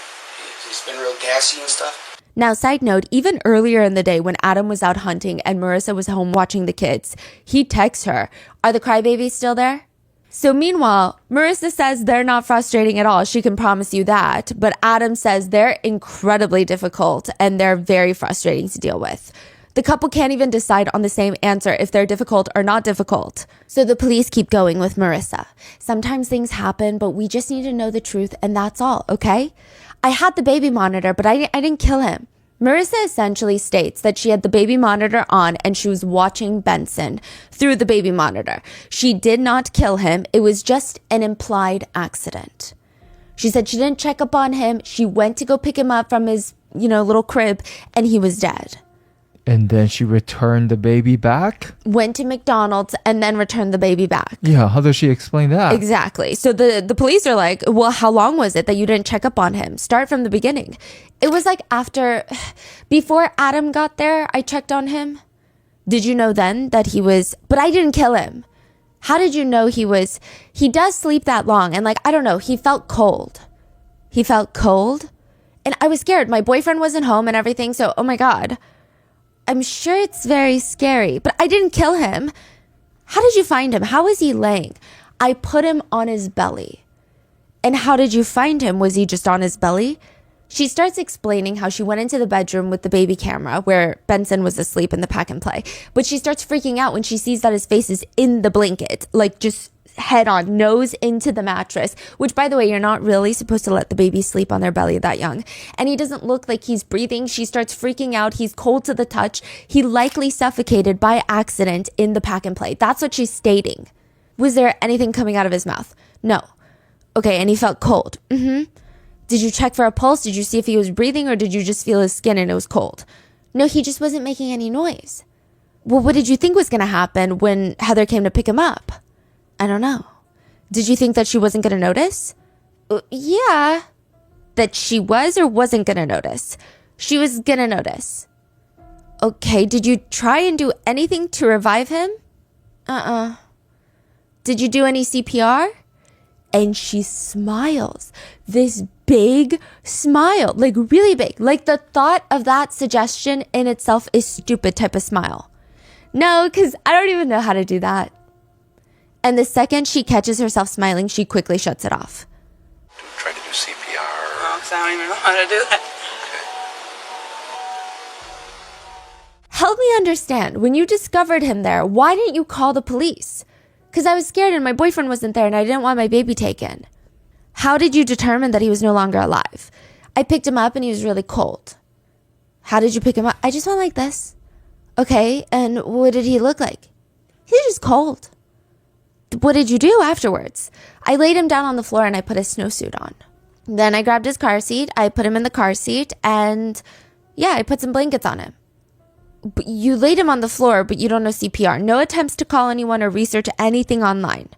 he's been real gassy and stuff. Now, side note, even earlier in the day when Adam was out hunting and Marissa was home watching the kids, he texts her, are the crybabies still there? So meanwhile, Marissa says they're not frustrating at all. She can promise you that. But Adam says they're incredibly difficult and they're very frustrating to deal with. The couple can't even decide on the same answer if they're difficult or not difficult. So the police keep going with Marissa. Sometimes things happen, but we just need to know the truth and that's all, okay? I had the baby monitor, but I didn't kill him. Marissa essentially states that she had the baby monitor on and she was watching Benson through the baby monitor. She did not kill him. It was just an implied accident. She said she didn't check up on him. She went to go pick him up from his, little crib, and he was dead. And then she returned the baby back? Went to McDonald's and then returned the baby back. Yeah, how does she explain that? Exactly. So the police are like, well, how long was it that you didn't check up on him? Start from the beginning. It was like before Adam got there, I checked on him. Did you know then that but I didn't kill him. How did you know he does sleep that long? And I don't know, he felt cold. He felt cold. And I was scared. My boyfriend wasn't home and everything. So, oh my God. I'm sure it's very scary, but I didn't kill him. How did you find him? How was he laying? I put him on his belly. And how did you find him? Was he just on his belly? She starts explaining how she went into the bedroom with the baby camera where Benson was asleep in the pack and play. But she starts freaking out when she sees that his face is in the blanket, just head on, nose into the mattress, which, by the way, you're not really supposed to let the baby sleep on their belly that young. And he doesn't look like he's breathing. She starts freaking out. He's cold to the touch. He likely suffocated by accident in the pack and play. That's what she's stating. Was there anything coming out of his mouth? No. Okay, and he felt cold. Did you check for a pulse? Did you see if he was breathing, or did you just feel his skin and it was cold? No, he just wasn't making any noise. Well, what did you think was going to happen when Heather came to pick him up? I don't know. Did you think that she wasn't going to notice? Yeah. That she was or wasn't going to notice? She was going to notice. Okay, did you try and do anything to revive him? Did you do any CPR? And she smiles. This big smile, really big. The thought of that suggestion in itself is stupid type of smile. No, because I don't even know how to do that. And the second she catches herself smiling, she quickly shuts it off. Try to do CPR. No, 'cause I don't even know how to do that. Help me understand. When you discovered him there, why didn't you call the police? Because I was scared and my boyfriend wasn't there and I didn't want my baby taken. How did you determine that he was no longer alive? I picked him up and he was really cold. How did you pick him up? I just went like this. Okay, and what did he look like? He was just cold. What did you do afterwards? I laid him down on the floor and I put his snowsuit on. Then I grabbed his car seat. I put him in the car seat and I put some blankets on him. But you laid him on the floor, but you don't know CPR. No attempts to call anyone or research anything online.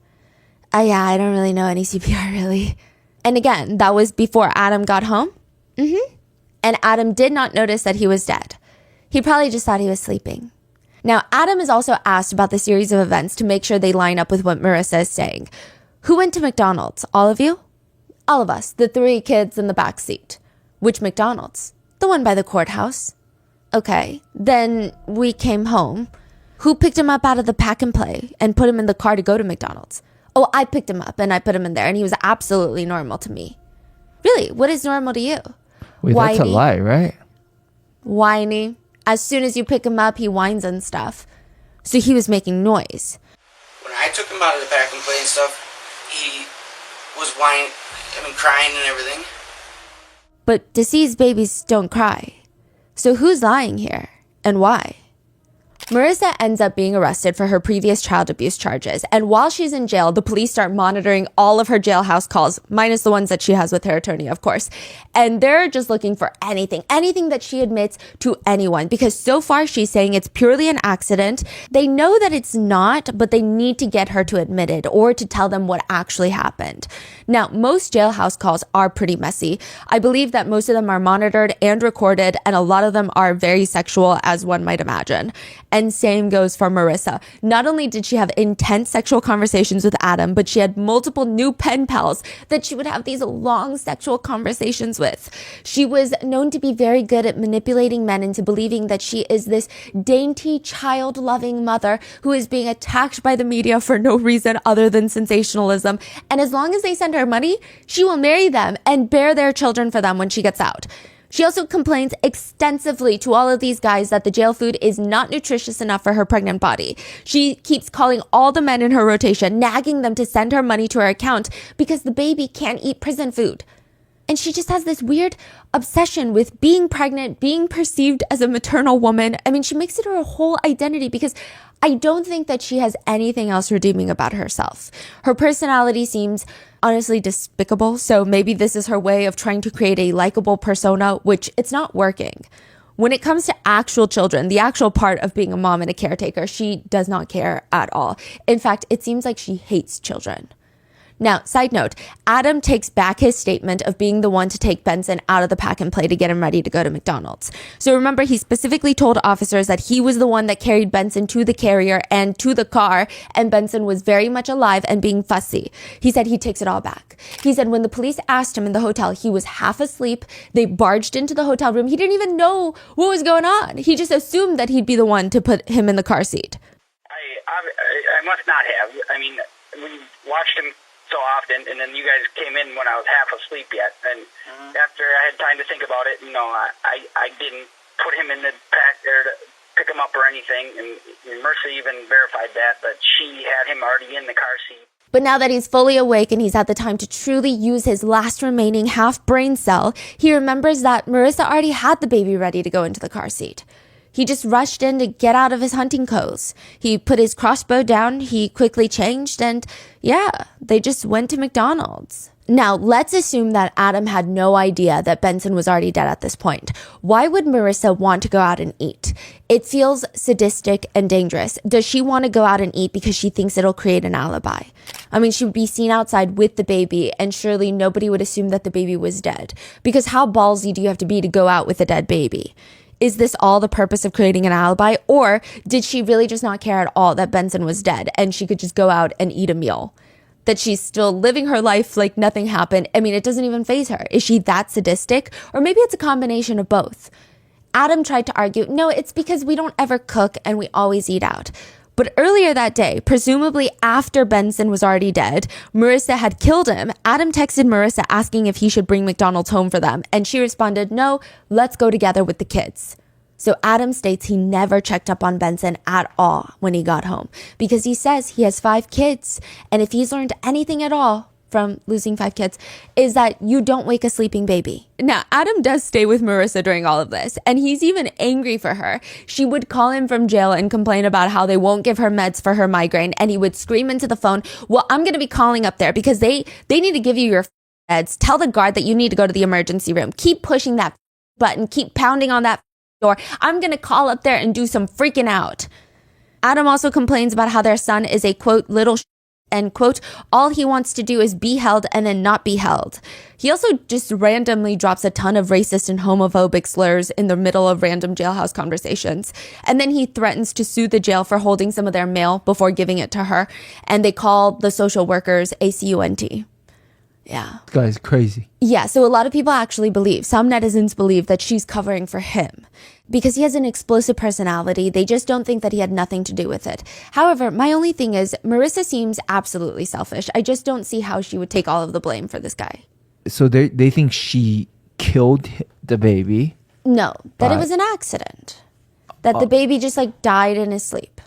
I don't really know any CPR really. And again, that was before Adam got home. And Adam did not notice that he was dead. He probably just thought he was sleeping. Now, Adam is also asked about the series of events to make sure they line up with what Marissa is saying. Who went to McDonald's? All of you? All of us, the 3 kids in the back seat. Which McDonald's? The one by the courthouse. Okay, then we came home. Who picked him up out of the pack and play and put him in the car to go to McDonald's? Oh, I picked him up and I put him in there and he was absolutely normal to me. Really? What is normal to you? Wait, Whiny. that's a lie, right? Whiny. As soon as you pick him up, he whines and stuff. So he was making noise. When I took him out of the pack and play and stuff, he was whining, crying and everything. But deceased babies don't cry. So who's lying here and why? Marissa ends up being arrested for her previous child abuse charges. And while she's in jail, the police start monitoring all of her jailhouse calls, minus the ones that she has with her attorney, of course. And they're just looking for anything that she admits to anyone, because so far she's saying it's purely an accident. They know that it's not, but they need to get her to admit it or to tell them what actually happened. Now, most jailhouse calls are pretty messy. I believe that most of them are monitored and recorded, and a lot of them are very sexual, as one might imagine. And same goes for Marissa. Not only did she have intense sexual conversations with Adam, but she had multiple new pen pals that she would have these long sexual conversations with. She was known to be very good at manipulating men into believing that she is this dainty, child-loving mother who is being attacked by the media for no reason other than sensationalism. And as long as they send her money, she will marry them and bear their children for them when she gets out. She also complains extensively to all of these guys that the jail food is not nutritious enough for her pregnant body. She keeps calling all the men in her rotation, nagging them to send her money to her account because the baby can't eat prison food. And she just has this weird obsession with being pregnant, being perceived as a maternal woman. I mean, she makes it her whole identity because I don't think that she has anything else redeeming about herself. Her personality seems honestly despicable. So maybe this is her way of trying to create a likable persona, which it's not working. When it comes to actual children, the actual part of being a mom and a caretaker, she does not care at all. In fact, it seems like she hates children. Now, side note, Adam takes back his statement of being the one to take Benson out of the pack and play to get him ready to go to McDonald's. So remember, he specifically told officers that he was the one that carried Benson to the carrier and to the car, and Benson was very much alive and being fussy. He said he takes it all back. He said when the police asked him in the hotel, he was half asleep. They barged into the hotel room. He didn't even know what was going on. He just assumed that he'd be the one to put him in the car seat. I must not have. I mean, we watched him so often, and then you guys came in when I was half asleep yet, and after I had time to think about it, I didn't put him in the pack there to pick him up or anything, and Mercy even verified that she had him already in the car seat. But now that he's fully awake and he's had the time to truly use his last remaining half brain cell, he remembers that Marissa already had the baby ready to go into the car seat. He just rushed in to get out of his hunting clothes. He put his crossbow down, he quickly changed, and they just went to McDonald's. Now, let's assume that Adam had no idea that Benson was already dead at this point. Why would Marissa want to go out and eat? It feels sadistic and dangerous. Does she want to go out and eat because she thinks it'll create an alibi? I mean, she would be seen outside with the baby, and surely nobody would assume that the baby was dead. Because how ballsy do you have to be to go out with a dead baby? Is this all the purpose of creating an alibi? Or did she really just not care at all that Benson was dead and she could just go out and eat a meal? That she's still living her life like nothing happened. I mean, it doesn't even faze her. Is she that sadistic? Or maybe it's a combination of both. Adam tried to argue, no, it's because we don't ever cook and we always eat out. But earlier that day, presumably after Benson was already dead, Marissa had killed him. Adam texted Marissa asking if he should bring McDonald's home for them. And she responded, no, let's go together with the kids. So Adam states he never checked up on Benson at all when he got home because he says he has 5 kids. And if he's learned anything at all from losing 5 kids, is that you don't wake a sleeping baby. Now, Adam does stay with Marissa during all of this, and he's even angry for her. She would call him from jail and complain about how they won't give her meds for her migraine, and he would scream into the phone, well, I'm going to be calling up there because they need to give you your meds. Tell the guard that you need to go to the emergency room. Keep pushing that button. Keep pounding on that door. I'm going to call up there and do some freaking out. Adam also complains about how their son is a, quote, little and, quote, all he wants to do is be held and then not be held. He also just randomly drops a ton of racist and homophobic slurs in the middle of random jailhouse conversations. And then he threatens to sue the jail for holding some of their mail before giving it to her. And they call the social workers ACUNT. Yeah. This guy's crazy. Yeah, so a lot of people actually believe, some netizens believe that she's covering for him because he has an explosive personality. They just don't think that he had nothing to do with it. However, my only thing is Marissa seems absolutely selfish. I just don't see how she would take all of the blame for this guy. So they think she killed the baby? No, that it was an accident. That the baby just died in his sleep.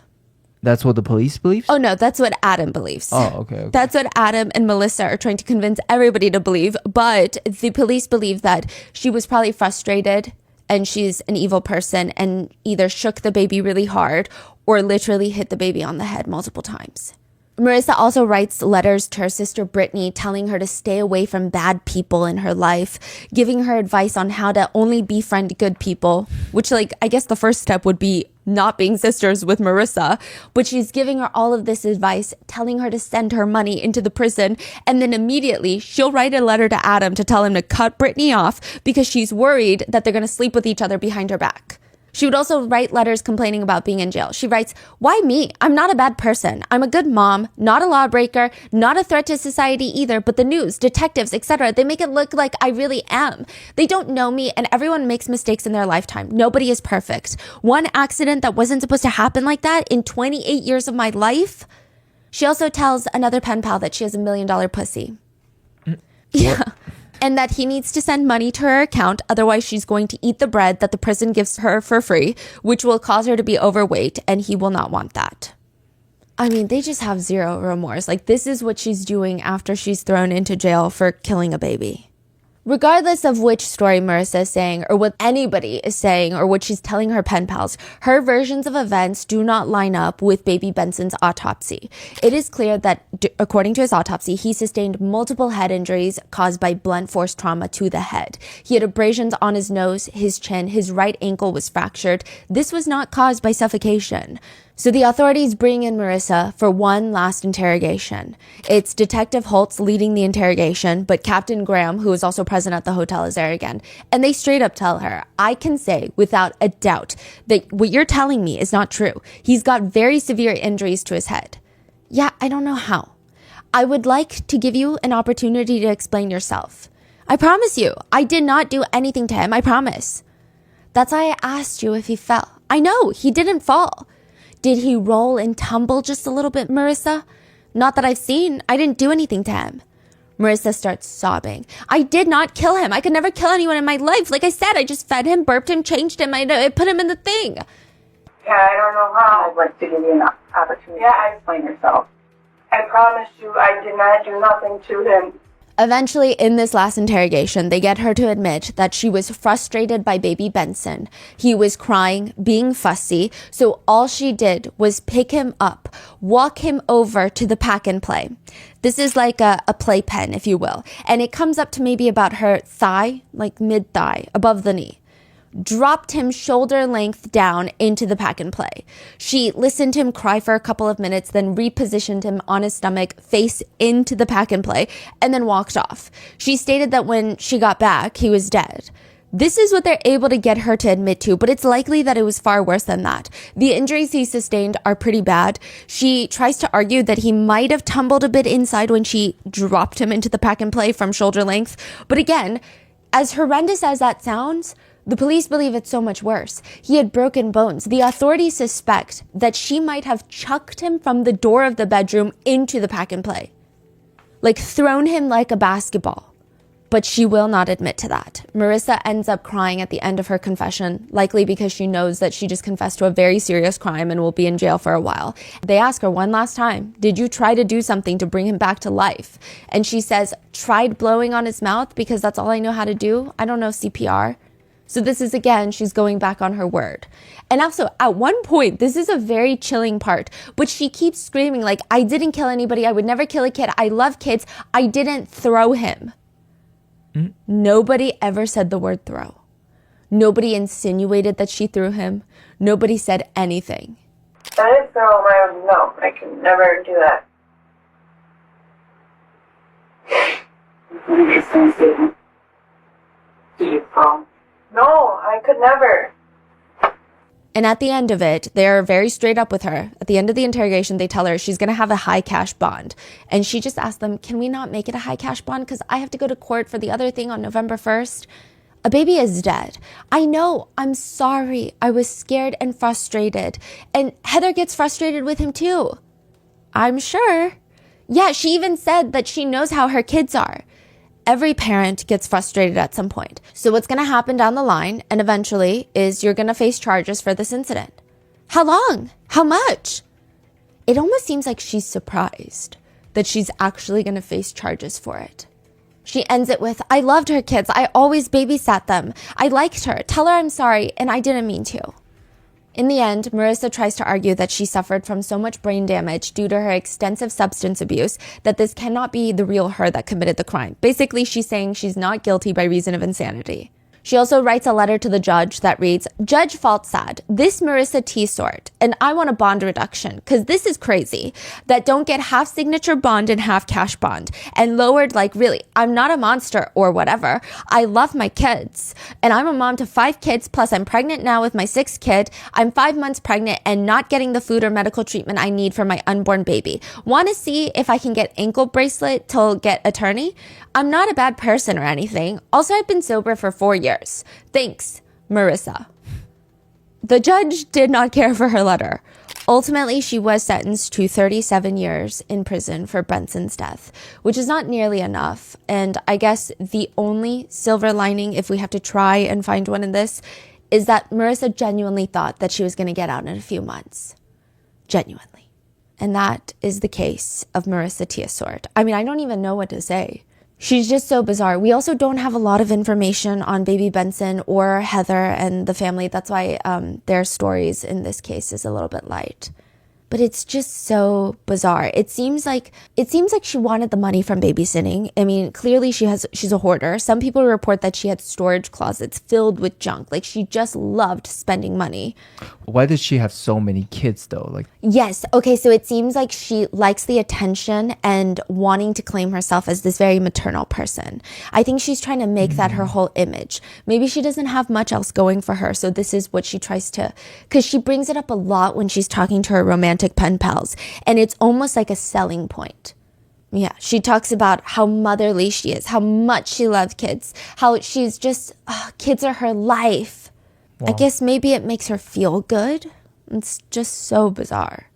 That's what the police believes? Oh, no, that's what Adam believes. Oh, okay. That's what Adam and Melissa are trying to convince everybody to believe. But the police believe that she was probably frustrated and she's an evil person and either shook the baby really hard or literally hit the baby on the head multiple times. Marissa also writes letters to her sister Brittany telling her to stay away from bad people in her life, giving her advice on how to only befriend good people, which I guess the first step would be not being sisters with Marissa. But she's giving her all of this advice, telling her to send her money into the prison. And then immediately she'll write a letter to Adam to tell him to cut Brittany off because she's worried that they're going to sleep with each other behind her back. She would also write letters complaining about being in jail. She writes, why me? I'm not a bad person. I'm a good mom, not a lawbreaker, not a threat to society either, but the news, detectives, etc., they make it look like I really am. They don't know me and everyone makes mistakes in their lifetime. Nobody is perfect. One accident that wasn't supposed to happen like that in 28 years of my life. She also tells another pen pal that she has $1 million pussy. Yeah. And that he needs to send money to her account, otherwise she's going to eat the bread that the prison gives her for free, which will cause her to be overweight, and he will not want that. I mean, they just have zero remorse. This is what she's doing after she's thrown into jail for killing a baby. Regardless of which story Marissa is saying or what anybody is saying or what she's telling her pen pals, her versions of events do not line up with baby Benson's autopsy. It is clear that, according to his autopsy, he sustained multiple head injuries caused by blunt force trauma to the head. He had abrasions on his nose, his chin, his right ankle was fractured. This was not caused by suffocation. So the authorities bring in Marissa for one last interrogation. It's Detective Holtz leading the interrogation, but Captain Graham, who is also present at the hotel, is there again. And they straight up tell her, I can say without a doubt that what you're telling me is not true. He's got very severe injuries to his head. Yeah, I don't know how. I would like to give you an opportunity to explain yourself. I promise you, I did not do anything to him, I promise. That's why I asked you if he fell. I know, he didn't fall. Did he roll and tumble just a little bit, Marissa? Not that I've seen. I didn't do anything to him. Marissa starts sobbing. I did not kill him. I could never kill anyone in my life. Like I said, I just fed him, burped him, changed him. I put him in the thing. Yeah, I don't know how. I'd like to give you an opportunity to explain yourself. I promise you I did not do nothing to him. Eventually, in this last interrogation, they get her to admit that she was frustrated by baby Benson. He was crying, being fussy, so all she did was pick him up, walk him over to the pack and play. This is like a playpen, if you will, and it comes up to maybe about her thigh, like mid-thigh, above the knee. Dropped him shoulder length down into the pack and play. She listened to him cry for a couple of minutes, then repositioned him on his stomach, face into the pack and play, and then walked off. She stated that when she got back, he was dead. This is what they're able to get her to admit to, but it's likely that it was far worse than that. The injuries he sustained are pretty bad. She tries to argue that he might have tumbled a bit inside when she dropped him into the pack and play from shoulder length. But again, as horrendous as that sounds, the police believe it's so much worse. He had broken bones. The authorities suspect that she might have chucked him from the door of the bedroom into the pack and play. Like thrown him like a basketball. But she will not admit to that. Marissa ends up crying at the end of her confession, likely because she knows that she just confessed to a very serious crime and will be in jail for a while. They ask her one last time, did you try to do something to bring him back to life? And she says, tried blowing on his mouth because that's all I know how to do. I don't know CPR. So this is, again, she's going back on her word. And also, at one point, this is a very chilling part, but she keeps screaming like, I didn't kill anybody. I would never kill a kid. I love kids. I didn't throw him. Nobody ever said the word throw. Nobody insinuated that she threw him. Nobody said anything. I didn't throw my own. No, I can never do that. What are you saying? Did you throw? No, I could never. And at the end of it, they're very straight up with her. At the end of the interrogation, they tell her she's going to have a high cash bond. And she just asked them, can we not make it a high cash bond? Because I have to go to court for the other thing on November 1st. A baby is dead. I know. I'm sorry. I was scared and frustrated. And Heather gets frustrated with him too. I'm sure. Yeah, she even said that she knows how her kids are. Every parent gets frustrated at some point. So what's going to happen down the line and eventually is you're going to face charges for this incident. How long? How much? It almost seems like she's surprised that she's actually going to face charges for it. She ends it with, I loved her kids. I always babysat them. I liked her. Tell her I'm sorry and I didn't mean to. In the end, Marissa tries to argue that she suffered from so much brain damage due to her extensive substance abuse that this cannot be the real her that committed the crime. Basically, she's saying she's not guilty by reason of insanity. She also writes a letter to the judge that reads, Judge Faltzad, this Marissa T. sort, and I want a bond reduction because this is crazy, that don't get half signature bond and half cash bond and lowered like really, I'm not a monster or whatever. I love my kids and I'm a mom to 5 kids plus I'm pregnant now with my 6th kid. I'm 5 months pregnant and not getting the food or medical treatment I need for my unborn baby. Want to see if I can get ankle bracelet till get attorney? I'm not a bad person or anything. Also, I've been sober for 4 years. Thanks, Marissa. The judge did not care for her letter. Ultimately, she was sentenced to 37 years in prison for Benson's death, which is not nearly enough. And I guess the only silver lining, if we have to try and find one in this, is that Marissa genuinely thought that she was going to get out in a few months. Genuinely. And that is the case of Marissa Tiasort. I mean, I don't even know what to say. She's just so bizarre. We also don't have a lot of information on baby Benson or Heather and the family. That's why their stories in this case is a little bit light. But it's just so bizarre. It seems like she wanted the money from babysitting. I mean, clearly she's a hoarder. Some people report that she had storage closets filled with junk. Like, she just loved spending money. Why does she have so many kids though? Like, yes. Okay. So it seems like she likes the attention and wanting to claim herself as this very maternal person. I think she's trying to make that her whole image. Maybe she doesn't have much else going for her. So this is what she tries to, because she brings it up a lot when she's talking to her romantic pen pals. And it's almost like a selling point. Yeah. She talks about how motherly she is, how much she loves kids, how she's just, kids are her life. Wow. I guess maybe it makes her feel good. It's just so bizarre.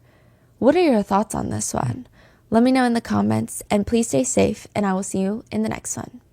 What are your thoughts on this one? Let me know in the comments, and please stay safe, and I will see you in the next one.